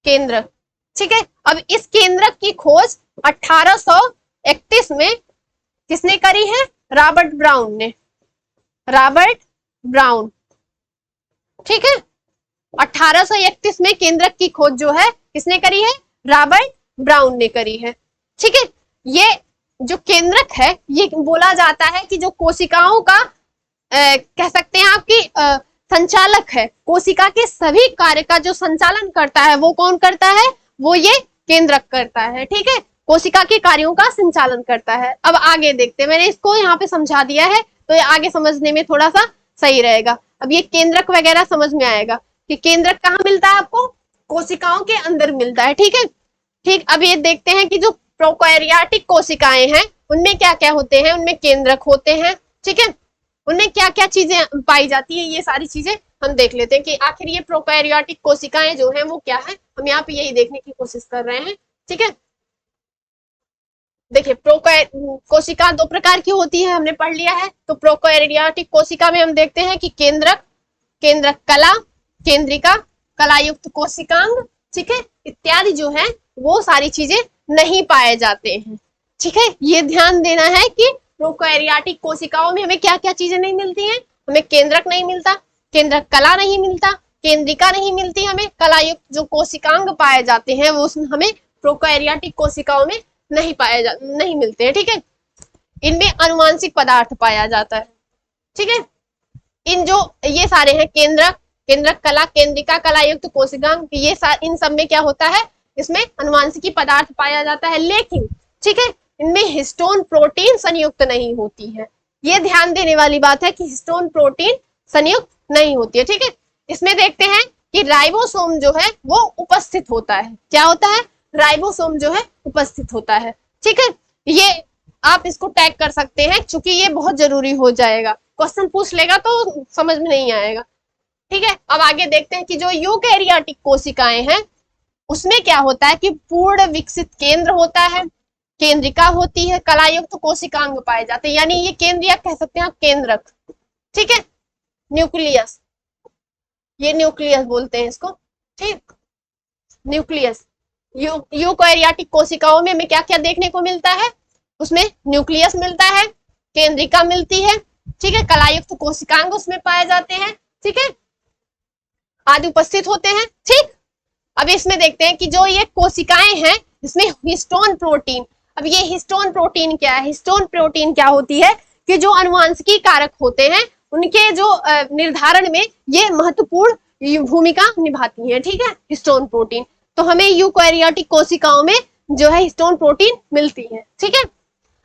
केंद्रक। ठीक है, अब इस केंद्रक की खोज 1831 में किसने करी है, रॉबर्ट ब्राउन ने, रॉबर्ट ब्राउन। ठीक है, 1831 में केंद्रक की खोज जो है किसने करी है, रॉबर्ट ब्राउन ने करी है। ठीक है, ये जो केंद्रक है ये बोला जाता है कि जो कोशिकाओं का कह सकते हैं आपकी संचालक है, कोशिका के सभी कार्य का जो संचालन करता है वो कौन करता है, वो ये केंद्रक करता है। ठीक है, कोशिका के कार्यों का संचालन करता है। अब आगे देखते हैं, मैंने इसको यहाँ पे समझा दिया है तो ये आगे समझने में थोड़ा सा सही रहेगा। अब ये केंद्रक वगैरह समझ में आएगा कि केंद्रक कहाँ मिलता है आपको, कोशिकाओं के अंदर मिलता है। ठीक है, ठीक, अब ये देखते हैं कि जो प्रोकैरियोटिक कोशिकाएं हैं उनमें क्या क्या होते हैं, उनमें केंद्रक होते हैं। ठीक है, उनमें क्या क्या चीजें पाई जाती है, ये सारी चीजें हम देख लेते हैं कि आखिर ये प्रोकैरियोटिक कोशिकाएं जो है वो क्या है, हम यहाँ पे यही देखने की कोशिश कर रहे हैं। ठीक है, देखिए कोशिका दो प्रकार की होती है, हमने पढ़ लिया है। तो प्रोकैरियोटिक कोशिका में हम देखते हैं कि केंद्रक, केंद्रक कला, केंद्रिका, कलायुक्त कोशिकांग, ठीक है, इत्यादि जो है वो सारी चीजें नहीं पाए जाते हैं। ठीक है, ये ध्यान देना है कि प्रोकैरियोटिक कोशिकाओं में हमें क्या क्या चीजें नहीं मिलती हैं, हमें केंद्रक नहीं मिलता, केंद्रक कला नहीं मिलता, केंद्रिका नहीं मिलती, हमें कलायुक्त जो कोशिकांग पाए जाते हैं वो हमें प्रोकैरियोटिक कोशिकाओं में नहीं मिलते हैं। ठीक है, इनमें अनुवांशिक पदार्थ पाया जाता है। ठीक है, इन जो ये सारे हैं केंद्रक, केंद्रक कला, केंद्रिका, कलायुक्त कोशिकांग, ये इन सब में क्या होता है, इसमें अनुवांशिकी पदार्थ पाया जाता है। लेकिन ठीक है, इनमें हिस्टोन प्रोटीन संयुक्त नहीं होती है। ये ध्यान देने वाली बात है कि हिस्टोन प्रोटीन संयुक्त नहीं होती है। ठीक है, इसमें देखते हैं कि राइबोसोम जो है वो उपस्थित होता है। क्या होता है? राइबोसोम जो है उपस्थित होता है। ठीक है, ये आप इसको टैग कर सकते हैं क्योंकि ये बहुत जरूरी हो जाएगा, क्वेश्चन पूछ लेगा तो समझ में नहीं आएगा। ठीक है, अब आगे देखते हैं कि जो यूकैरियोटिक कोशिकाएं हैं उसमें क्या होता है कि पूर्ण विकसित केंद्र होता है, केंद्रिका होती है, कलायुक्त कोशिकांग पाए जाते हैं, यानी ये केंद्रीय कह सकते हैं आप, केंद्रक। ठीक है, न्यूक्लियस, ये न्यूक्लियस बोलते हैं इसको। ठीक, न्यूक्लियस। यूकैरियोटिक कोशिकाओं में हमें क्या क्या देखने को मिलता है? उसमें न्यूक्लियस मिलता है, केंद्रिका मिलती है, ठीक है, कलायुक्त कोशिकांग उसमें पाए जाते हैं, ठीक है, आदि उपस्थित होते हैं। ठीक, अब इसमें देखते हैं कि जो ये कोशिकाएं हैं इसमें हिस्टोन प्रोटीन, अब ये हिस्टोन प्रोटीन क्या है? हिस्टोन प्रोटीन क्या होती है कि जो अनुवांशिकी कारक होते हैं उनके जो निर्धारण में ये महत्वपूर्ण भूमिका निभाती है। ठीक है, हिस्टोन प्रोटीन, तो हमें यूकैरियोटिक कोशिकाओं में जो है हिस्टोन प्रोटीन मिलती है। ठीक है,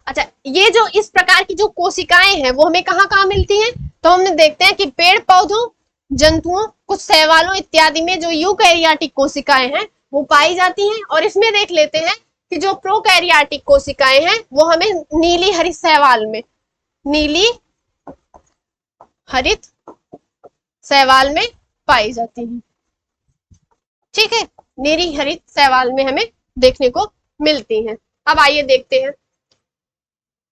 अच्छा, ये जो इस प्रकार की जो कोशिकाएं हैं वो हमें कहाँ कहाँ मिलती हैं? तो हम देखते हैं कि पेड़ पौधों, जंतुओं, कुछ शैवालों इत्यादि में जो यूकैरियोटिक कोशिकाएं हैं वो पाई जाती हैं। और इसमें देख लेते हैं कि जो प्रोकैरियोटिक कोशिकाएं हैं वो हमें नीली हरित शैवाल में, नीली हरित शैवाल में पाई जाती हैं। ठीक है, नीली हरित शैवाल में हमें देखने को मिलती हैं। अब आइए देखते हैं,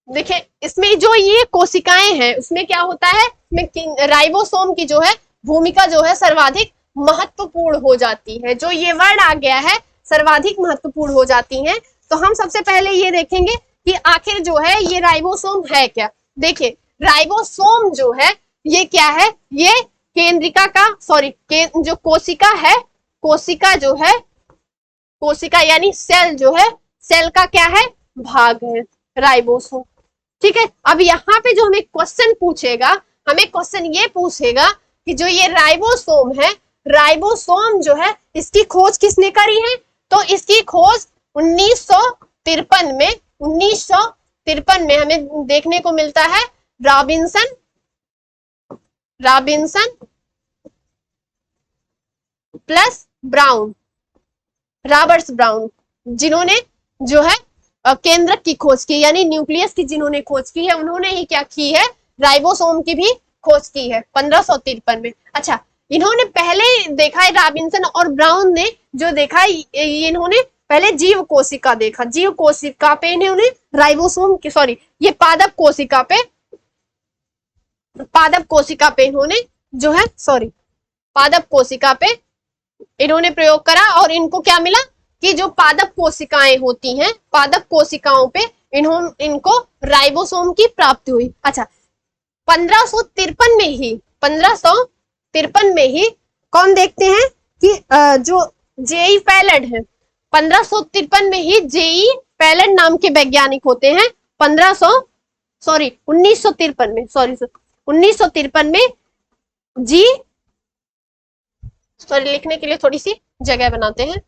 देखिए इसमें जो ये कोशिकाएं हैं उसमें क्या होता है, इसमें राइबोसोम की जो है भूमिका जो है सर्वाधिक महत्वपूर्ण हो जाती है। जो ये वर्ड आ गया है सर्वाधिक महत्वपूर्ण हो जाती हैं। तो हम सबसे पहले ये देखेंगे कि आखिर जो है ये राइबोसोम है क्या। देखिए राइबोसोम जो है ये क्या है, ये केंद्रिका का जो कोशिका है, कोशिका जो है, कोशिका यानी सेल जो है, सेल का क्या है, भाग है राइबोसोम। ठीक है, अब यहाँ पे जो हमें क्वेश्चन पूछेगा, हमें क्वेश्चन ये पूछेगा कि जो ये राइबोसोम है, राइबोसोम जो है इसकी खोज किसने करी है? तो इसकी खोज 1953 में हमें देखने को मिलता है Robinson plus brown, Roberts brown, जिन्होंने जो है केंद्रक की खोज की, यानी न्यूक्लियस की जिन्होंने खोज की है, उन्होंने ही क्या की है, राइबोसोम की भी खोज की है 1553 में। अच्छा, इन्होंने पहले देखा है, रॉबिन्सन और ब्राउन ने जो देखा है, इन्होंने पहले जीव कोशिका देखा, जीव कोशिका पे इन्होंने राइबोसोम की ये पादप कोशिका पे इन्होंने जो है पादप कोशिका पे इन्होंने प्रयोग करा और इनको क्या मिला कि जो पादप कोशिकाएं होती हैं, पादप कोशिकाओं पे इनको राइबोसोम की प्राप्ति हुई। अच्छा, 1553 में ही कौन देखते हैं कि जो जेई पैलेड है, 1553 में ही जेई पैलेड नाम के वैज्ञानिक होते हैं। 1953 में लिखने के लिए थोड़ी सी जगह बनाते हैं।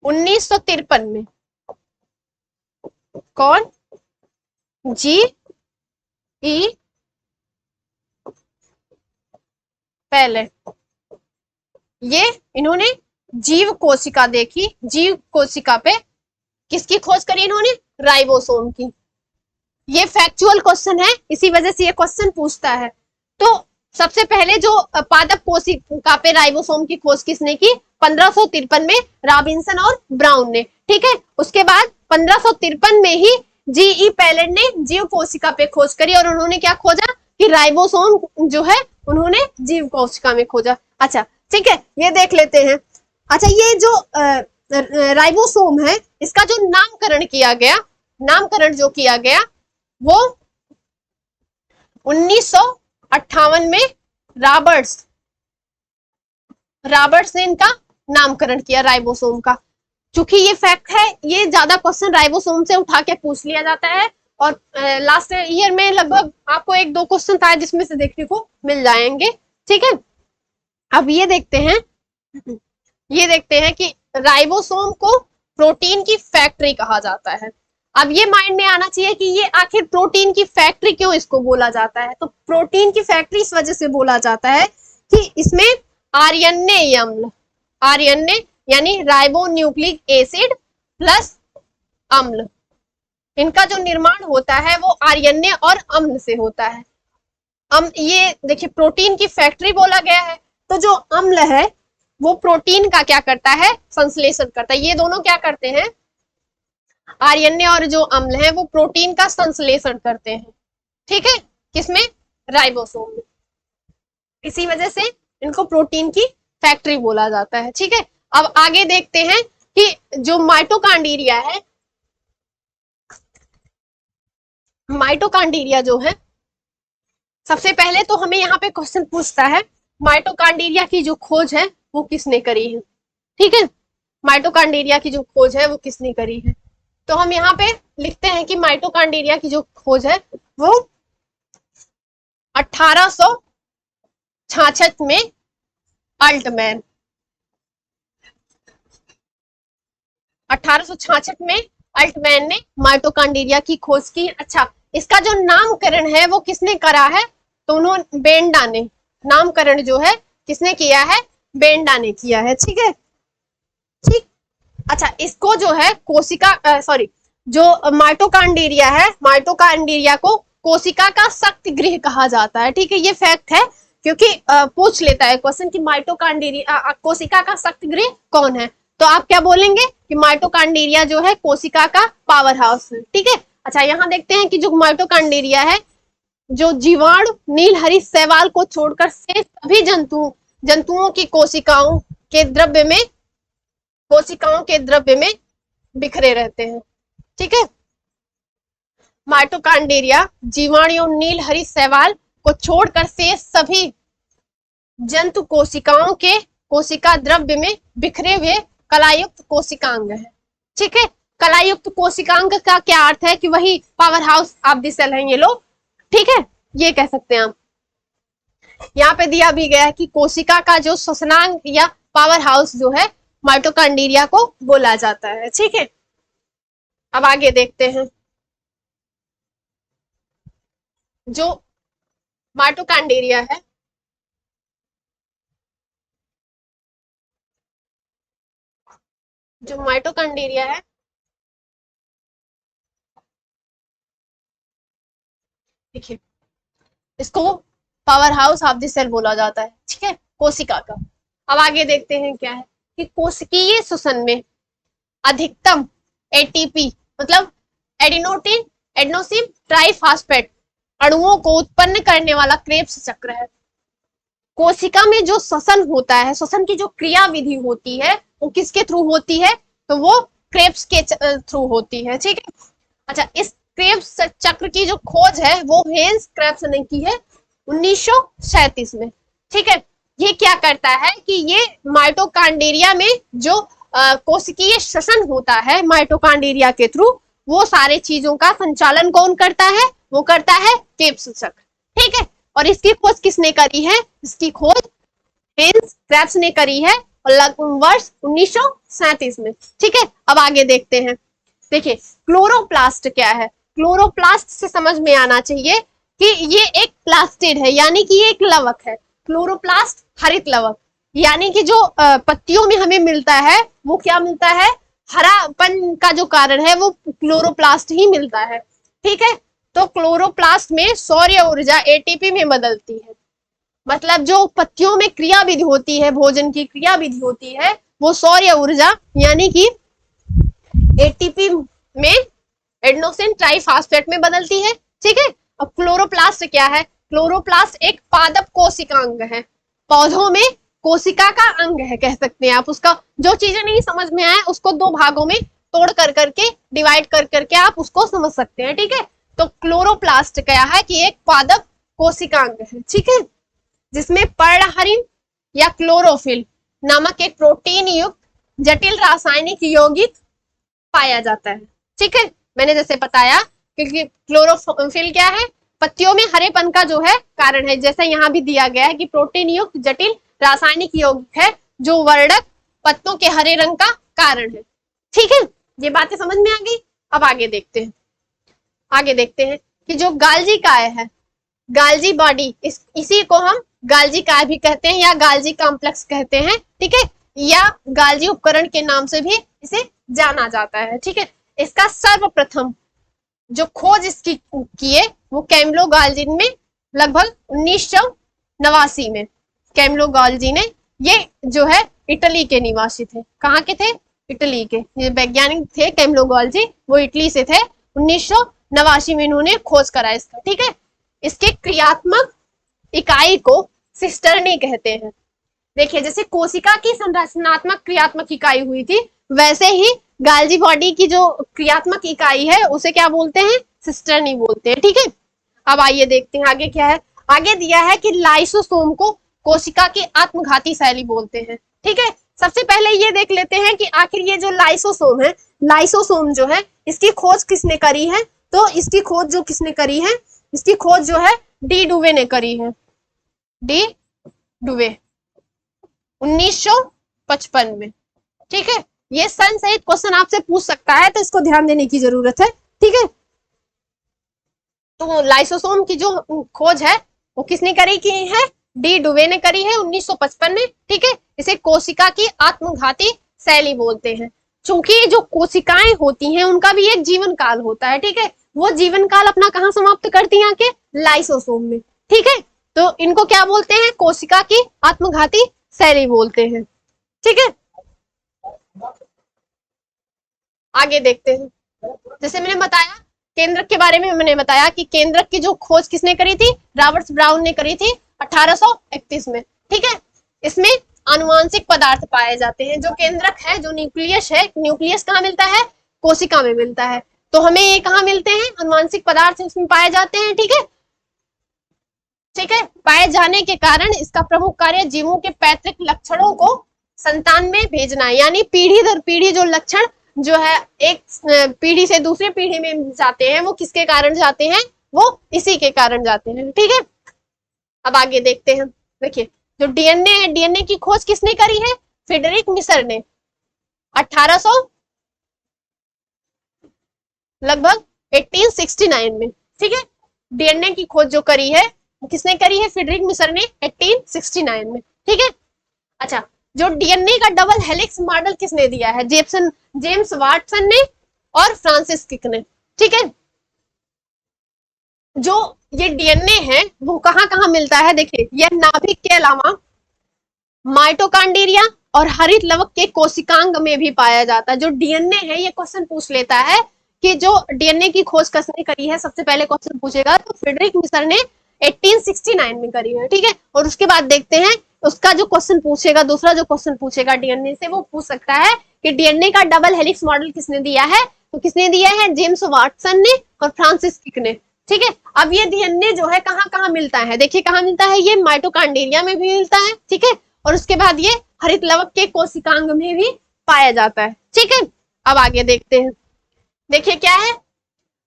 उन्नीस सौ तिरपन में कौन, जी ई पैलेड, ये इन्होंने जीव कोशिका देखी, जीव कोशिका पे किसकी खोज करी इन्होंने, राइबोसोम की। ये फैक्चुअल क्वेश्चन है, इसी वजह से ये क्वेश्चन पूछता है। तो सबसे पहले जो पादप कोशिका पे राइबोसोम की खोज किसने की, 1553 में रॉबिन्सन और ब्राउन ने। ठीक है, उसके बाद 1553 में ही जीई पैलेड ने जीव कोशिका पे खोज करी और उन्होंने क्या खोजा कि राइबोसोम जो है उन्होंने जीव कोशिका में खोजा। अच्छा ठीक है, ये देख लेते हैं। अच्छा, ये जो राइबोसोम है इसका जो नामकरण जो किया गया वो 1958 में रॉबर्ट्स ने इनका नामकरण किया राइबोसोम का। क्योंकि ये फैक्ट है, ये ज्यादा क्वेश्चन राइबोसोम से उठा के पूछ लिया जाता है और लास्ट ईयर में लगभग आपको 1-2 क्वेश्चन था जिसमें से देखने को मिल जाएंगे। ठीक है। अब ये देखते हैं कि राइबोसोम को प्रोटीन की फैक्ट्री कहा जाता है। अब ये माइंड में आना चाहिए कि ये आखिर प्रोटीन की फैक्ट्री क्यों इसको बोला जाता है। तो प्रोटीन की फैक्ट्री इस वजह से बोला जाता है कि इसमें आरएनए अम्ल, आरएनए यानी राइबोन्यूक्लिक एसिड प्लस अम्ल, इनका जो निर्माण होता है वो आरएनए और अम्ल से होता है। ये देखिए प्रोटीन की फैक्ट्री बोला गया है, तो जो अम्ल है वो प्रोटीन का क्या करता है, संश्लेषण करता है। ये दोनों क्या करते हैं, आरएनए और जो अम्ल है वो प्रोटीन का संश्लेषण करते हैं। ठीक है, किसमें, राइबोसोम में। इसी वजह से इनको प्रोटीन की फैक्ट्री बोला जाता है। ठीक है, अब आगे देखते हैं कि जो माइटोकांड्रिया है, माइटोकांड्रिया जो है, सबसे पहले तो हमें यहाँ पे क्वेश्चन पूछता है माइटोकांड्रिया की जो खोज है वो किसने करी है। ठीक है, माइटोकांड्रिया की जो खोज है वो किसने करी है। तो हम यहाँ पे लिखते हैं कि माइटोकांड्रिया की जो खोज है वो 1866 में अल्टमैन, 1866 में अल्टमैन ने माइटोकांड्रिया की खोज की। अच्छा, इसका जो नामकरण है वो किसने करा है, तो उन्होंने बेंडा ने, नामकरण जो है किसने किया है, बेंडा ने किया है। ठीक है, ठीक। अच्छा, इसको जो है कोशिका सॉरी जो माइटोकांड्रिया है, माइटोकांड्रिया को कोशिका का शक्ति गृह कहा जाता है। ठीक है, ये फैक्ट है क्योंकि पूछ लेता है क्वेश्चन कि माइटोकांड्रिया कोशिका का शक्ति गृह कौन है, तो आप क्या बोलेंगे कि माइटोकांड्रिया जो है कोशिका का पावर हाउस है। ठीक है। अच्छा, यहाँ देखते हैं कि जो माइटोकांड्रिया है, जो जीवाणु नीलहरी शैवाल को छोड़कर शेष सभी जंतुओं की कोशिकाओं के द्रव्य में बिखरे रहते हैं। ठीक है, माइटोकांड्रिया जीवाणु नीलहरी शैवाल को छोड़कर शेष सभी जंतु कोशिकाओं के कोशिका द्रव्य में बिखरे हुए कलायुक्त कोशिकांग है। ठीक है, कलायुक्त कोशिकांग का क्या अर्थ है कि वही power house of the cell है ये लोग। ठीक है, ये कह सकते हैं आप। यहाँ पे दिया भी गया है कि कोशिका का जो श्वसनांग या पावर हाउस जो है माइटोकांड्रिया को बोला जाता है। ठीक है, अब आगे देखते हैं। जो माइटोकांड्रिया है, जो माइटोकांड्रिया है, देखिए इसको power house of the cell बोला जाता है। ठीक है, कोशिका का। अब आगे देखते हैं क्या है कि कोशिकीय श्वसन में अधिकतम एटीपी मतलब एडेनोसिन ट्राइफॉस्फेट अणुओं को उत्पन्न करने वाला क्रेब्स चक्र है। कोशिका में जो श्वसन होता है, श्वसन की जो क्रिया विधि होती है वो किसके थ्रू होती है, तो वो क्रेब्स के थ्रू होती है। ठीक है। अच्छा, इस क्रेब्स चक्र की जो खोज है वो हेंस क्रेब्स ने की है 1937 में। ठीक है, ये क्या करता है कि ये माइटोकांड्रिया में जो कोशिकीय श्वसन होता है माइटोकांड्रिया के थ्रू, वो सारे चीजों का संचालन कौन करता है, वो करता है क्रेब्स चक्र। ठीक है, और इसकी खोज किसने करी है, इसकी खोज हेंस क्रेब्स ने करी है वर्ष 1937 में। ठीक है, अब आगे देखते हैं। देखिए क्लोरोप्लास्ट क्या है, क्लोरोप्लास्ट से समझ में आना चाहिए कि ये एक प्लास्टिड है, यानी कि ये एक लवक है। क्लोरोप्लास्ट हरित लवक, यानी कि जो पत्तियों में हमें मिलता है वो क्या मिलता है, हरापन का जो कारण है वो क्लोरोप्लास्ट ही मिलता है। ठीक है, तो क्लोरोप्लास्ट में सौर्य ऊर्जा एटीपी में बदलती है। मतलब जो पत्तियों में क्रिया विधि होती है, भोजन की क्रिया विधि होती है, वो सौर्य ऊर्जा यानी कि एटीपी में एडेनोसिन ट्राइफॉस्फेट में बदलती है। ठीक है, अब क्लोरोप्लास्ट क्या है, क्लोरोप्लास्ट एक पादप कोशिकांग है, पौधों में कोशिका का अंग है कह सकते हैं आप। उसका जो चीजें नहीं समझ में आए उसको दो भागों में तोड़ कर करके डिवाइड कर करके आप उसको समझ सकते हैं। ठीक है, तो क्लोरोप्लास्ट क्या है कि एक पादप कोशिकांग है। ठीक है, जिसमें पर्णहरिण या क्लोरोफिल नामक एक प्रोटीन युक्त जटिल रासायनिक यौगिक पाया जाता है। ठीक है, मैंने जैसे बताया कि क्लोरोफिल क्या है, पत्तियों में हरेपन का जो है कारण है। जैसा यहाँ भी दिया गया है कि प्रोटीन युक्त जटिल रासायनिक यौगिक है जो वर्णक पत्तों के हरे रंग का कारण है। ठीक है, ये बातें समझ में आ गई। अब आगे देखते हैं, आगे देखते हैं कि जो गाल्जी काय है, गाल्जी बॉडी, इसी को हम गाल्जी काय भी कहते हैं या गाल्जी कॉम्प्लेक्स कहते हैं। ठीक है, या गाल्जी उपकरण के नाम से भी इसे जाना जाता है। ठीक है, इसका सर्वप्रथम जो खोज इसकी किए वो कैमलो गाल्जी में लगभग 1989 में कैमलो गाल्जी ने, ये जो है इटली के निवासी थे। कहाँ के थे? इटली के। ये वैज्ञानिक थे कैमलो गाल्जी, वो इटली से थे। 1989 में इन्होंने खोज करा इसका। ठीक है, इसके क्रियात्मक इकाई को सिस्टर्नी कहते हैं। देखिए, जैसे कोशिका की संरचनात्मक क्रियात्मक इकाई हुई थी, वैसे ही गाल्जी बॉडी की जो क्रियात्मक इकाई है उसे क्या बोलते हैं? सिस्टर्नी बोलते हैं। ठीक है, अब आइए देखते हैं आगे क्या है। आगे दिया है कि लाइसोसोम को कोशिका की आत्मघाती शैली बोलते हैं। ठीक है, सबसे पहले ये देख लेते हैं कि आखिर ये जो लाइसोसोम है, लाइसोसोम जो है इसकी खोज किसने करी है? तो इसकी खोज जो किसने करी है, इसकी खोज जो है डी डुवे ने करी है। डी डुवे 1955 में। ठीक है, ये सन सहित क्वेश्चन आपसे पूछ सकता है, तो इसको ध्यान देने की जरूरत है। ठीक है, तो लाइसोसोम की जो खोज है वो किसने करी की है? डी डुवे ने करी है 1955 में। ठीक है, इसे कोशिका की आत्मघाती शैली बोलते हैं। चूंकि जो कोशिकाएं होती हैं उनका भी एक जीवन काल होता है। ठीक है, वो जीवन काल अपना कहाँ समाप्त करती हैं? आके लाइसोसोम में। ठीक है, तो इनको क्या बोलते हैं? कोशिका की आत्मघाती शैली बोलते हैं। ठीक है, आगे देखते हैं। जैसे मैंने बताया केंद्रक के बारे में, मैंने बताया कि केंद्रक की जो खोज किसने करी थी? रॉबर्ट ब्राउन ने करी थी 1831 में। ठीक है, इसमें आनुवांशिक पदार्थ पाए जाते हैं। जो केंद्रक है, जो न्यूक्लियस है, न्यूक्लियस कहाँ मिलता है? कोशिका में मिलता है। तो हमें ये कहाँ मिलते हैं? आनुवांशिक पदार्थ इसमें पाए जाते हैं। ठीक है, ठीक है, पाए जाने के कारण इसका प्रमुख कार्य जीवों के पैतृक लक्षणों को संतान में भेजना है। यानी पीढ़ी दर पीढ़ी जो लक्षण जो है एक पीढ़ी से दूसरी पीढ़ी में जाते हैं, वो किसके कारण जाते हैं? वो इसी के कारण जाते हैं। ठीक है, अब आगे देखते हैं। देखिए, जो डीएनए है, डीएनए की खोज किसने करी है? फ्रेडरिक मिसर ने 1800 लगभग 1869 में। ठीक है, डीएनए की खोज जो करी है किसने करी है? फ्रेडरिक मिसर ने 1869 में। ठीक है, अच्छा, जो डीएनए का डबल हेलिक्स मॉडल किसने दिया है? जेम्स वाटसन ने और फ्रांसिस क्रिक ने। ठीक है, जो ये डीएनए है वो कहाँ कहाँ मिलता है? देखिए, यह नाभिक के अलावा माइटोकॉन्ड्रिया और हरित लवक के कोशिकांग में भी पाया जाता है। जो डीएनए है, ये क्वेश्चन पूछ लेता है कि जो डीएनए की खोज किसने करी है, सबसे पहले क्वेश्चन पूछेगा तो फ्रेडरिक मिसर ने 1869 में करी है। ठीक है, और उसके बाद देखते हैं उसका जो क्वेश्चन पूछेगा, दूसरा जो क्वेश्चन पूछेगा डीएनए से, वो पूछ सकता है कि डीएनए का डबल हेलिक्स मॉडल किसने दिया है? तो किसने दिया है? जेम्स वाटसन ने और फ्रांसिस क्रिक ने। ठीक है, अब ये डीएनए जो है कहाँ कहाँ मिलता है? देखिए कहाँ मिलता है? ये माइटोकॉन्ड्रिया में भी मिलता है। ठीक है, और उसके बाद ये हरित लवक के कोशिकांग में भी पाया जाता है। ठीक है, अब आगे देखते हैं। देखिए क्या है,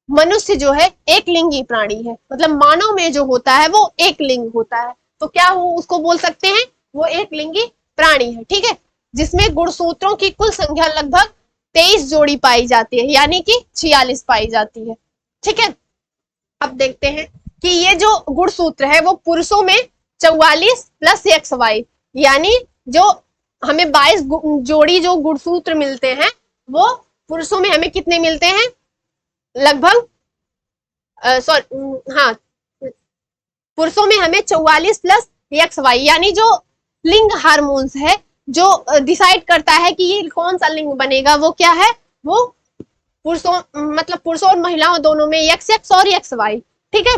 मनुष्य जो है एक लिंगी प्राणी है, मतलब मानव में जो होता है वो एक लिंग होता है। तो क्या हो उसको बोल सकते हैं? वो एक लिंगी प्राणी है। ठीक है, जिसमें गुणसूत्रों की कुल संख्या लगभग 23 जोड़ी पाई जाती है, यानी कि 46 पाई जाती है। ठीक है, अब देखते हैं कि ये जो गुणसूत्र है वो पुरुषों में 44 प्लस XY, यानी जो हमें 22 जोड़ी जो गुणसूत्र मिलते हैं वो पुरुषों में हमें कितने मिलते हैं? लगभग हाँ, पुरुषों में हमें 44 प्लस XY, यानी जो लिंग हार्मोन्स है जो डिसाइड करता है कि ये कौन सा लिंग बनेगा, वो क्या है? वो पुरुषों मतलब पुरुषों और महिलाओं दोनों में XX और XY। ठीक है,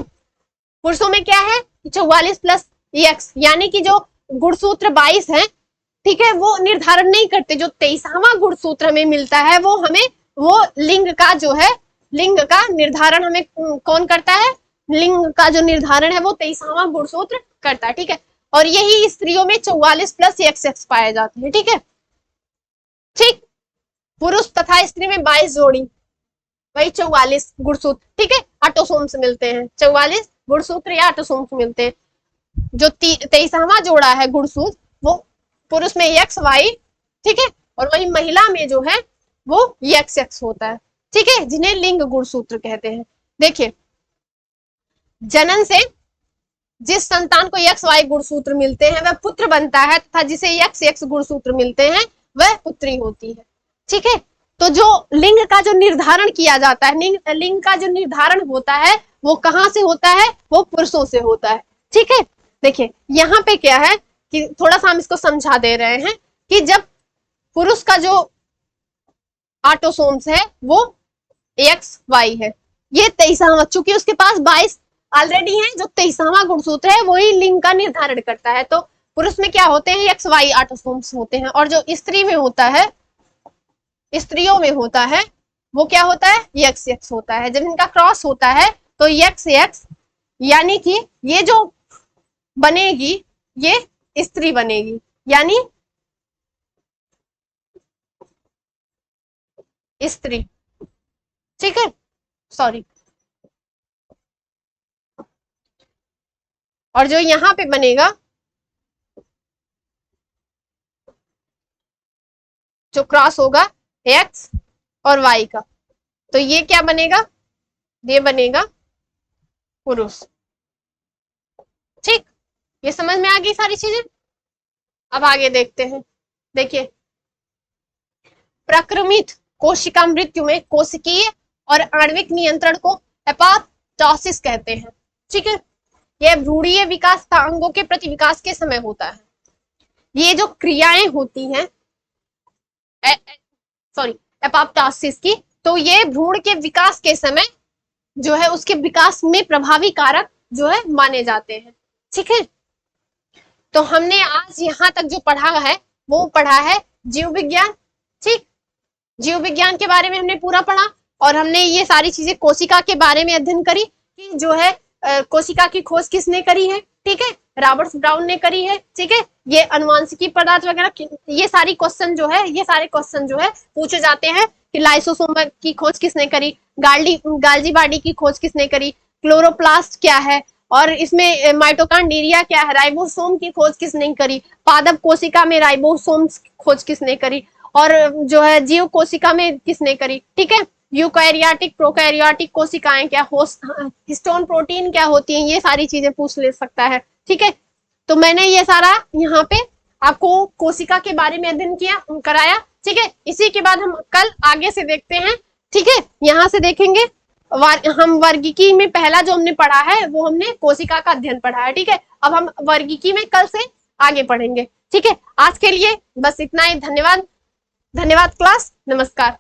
पुरुषों में क्या है? 44 प्लस X, यानी कि जो गुणसूत्र 22 है, ठीक है, वो निर्धारण नहीं करते। जो 23वां गुणसूत्र हमें मिलता है वो हमें वो लिंग का जो है, लिंग का निर्धारण हमें कौन करता है? लिंग का जो निर्धारण है वो 23वां गुणसूत्र करता है। ठीक है, और यही स्त्रियों में 44 प्लस XX पाए जाते हैं। ठीक है, ठीक, पुरुष तथा स्त्री में 22 जोड़ी, वही 44 गुणसूत्र। ठीक है, ऑटोसोम से मिलते हैं 44 गुणसूत्र या ऑटोसोम्स मिलते हैं। जो 23वां जोड़ा है गुणसूत्र वो पुरुष में एक्स वाई, ठीक है, और वही महिला में जो है वो एक्स एक्स होता है, ठीक है, जिन्हें लिंग गुणसूत्र कहते हैं। देखिए, जनन से जिस संतान को एक्स वाई गुणसूत्र मिलते हैं वह पुत्र बनता है, तथा जिसे एक्स एक्स गुणसूत्र मिलते हैं वह पुत्री होती है, ठीक है। तो जो लिंग का जो निर्धारण किया जाता है, लिंग का जो निर्धारण होता है वो कहां से होता है, वो पुरुषों से होता है, ठीक है। देखिए यहाँ पे क्या है कि थोड़ा सा हम इसको समझा दे रहे हैं कि जब पुरुष का जो ऑटोसोम्स है वो एक्स वाई है, ये 23वां, चूंकि उसके पास 22 ऑलरेडी है, जो 23वां गुणसूत्र है वही लिंग का निर्धारण करता है। तो पुरुष में क्या होते हैं, एक्स वाई ऑटोसोम्स होते हैं, और जो स्त्री में होता है, स्त्रियों में होता है वो क्या होता है, एक्स एक्स होता है। जब इनका क्रॉस होता है तो एक्स एक्स, यानी कि ये जो बनेगी ये स्त्री बनेगी, यानी स्त्री, ठीक है, सॉरी। और जो यहां पे बनेगा, जो क्रॉस होगा एक्स और वाई का, तो ये क्या बनेगा, ये बनेगा पुरुष, ठीक। ये समझ में आ गई सारी चीजें। अब आगे देखते हैं। देखिए, प्रक्रमित कोशिका मृत्यु में कोशिकीय और आणविक नियंत्रण को एपोप्टोसिस कहते हैं, ठीक है। यह भ्रूणीय विकास तथा अंगों के प्रति विकास के समय होता है। ये जो क्रियाएं होती हैं सॉरी एपोप्टोसिस की, तो ये भ्रूण के विकास के समय जो है उसके विकास में प्रभावी कारक जो है माने जाते हैं, ठीक है। तो हमने आज यहाँ तक जो पढ़ा है वो पढ़ा है जीव विज्ञान, ठीक। जीव विज्ञान के बारे में हमने पूरा पढ़ा, और हमने ये सारी चीजें कोशिका के बारे में अध्ययन करी कि जो है कोशिका की खोज किसने करी है, ठीक है, रॉबर्ट ब्राउन ने करी है, ठीक है। ये अनुवांशिकी पदार्थ वगैरह, ये सारी क्वेश्चन जो है, ये सारे क्वेश्चन जो है पूछे जाते हैं कि लाइसोसोम की खोज किसने करी, गाल्जी बॉडी की खोज किसने करी, क्लोरोप्लास्ट क्या है, और इसमें माइटोकॉन्ड्रिया क्या है, राइबोसोम की खोज किसने करी, पादप कोशिका में राइबोसोम खोज किसने करी, और जो है जीव कोशिका में किसने करी, ठीक है। यूकैरियोटिक प्रोकैरियोटिक कोशिकाएं क्या, हिस्टोन प्रोटीन क्या होती हैं, ये सारी चीजें पूछ ले सकता है, ठीक है। तो मैंने ये सारा यहाँ पे आपको कोशिका के बारे में अध्ययन कराया, ठीक है। इसी के बाद हम कल आगे से देखते हैं, ठीक है। यहाँ से देखेंगे हम वर्गीकी में पहला जो हमने पढ़ा है वो हमने कोशिका का अध्ययन पढ़ा है, ठीक है। अब हम वर्गीकी में कल से आगे पढ़ेंगे, ठीक है। आज के लिए बस इतना ही। धन्यवाद, धन्यवाद क्लास, नमस्कार।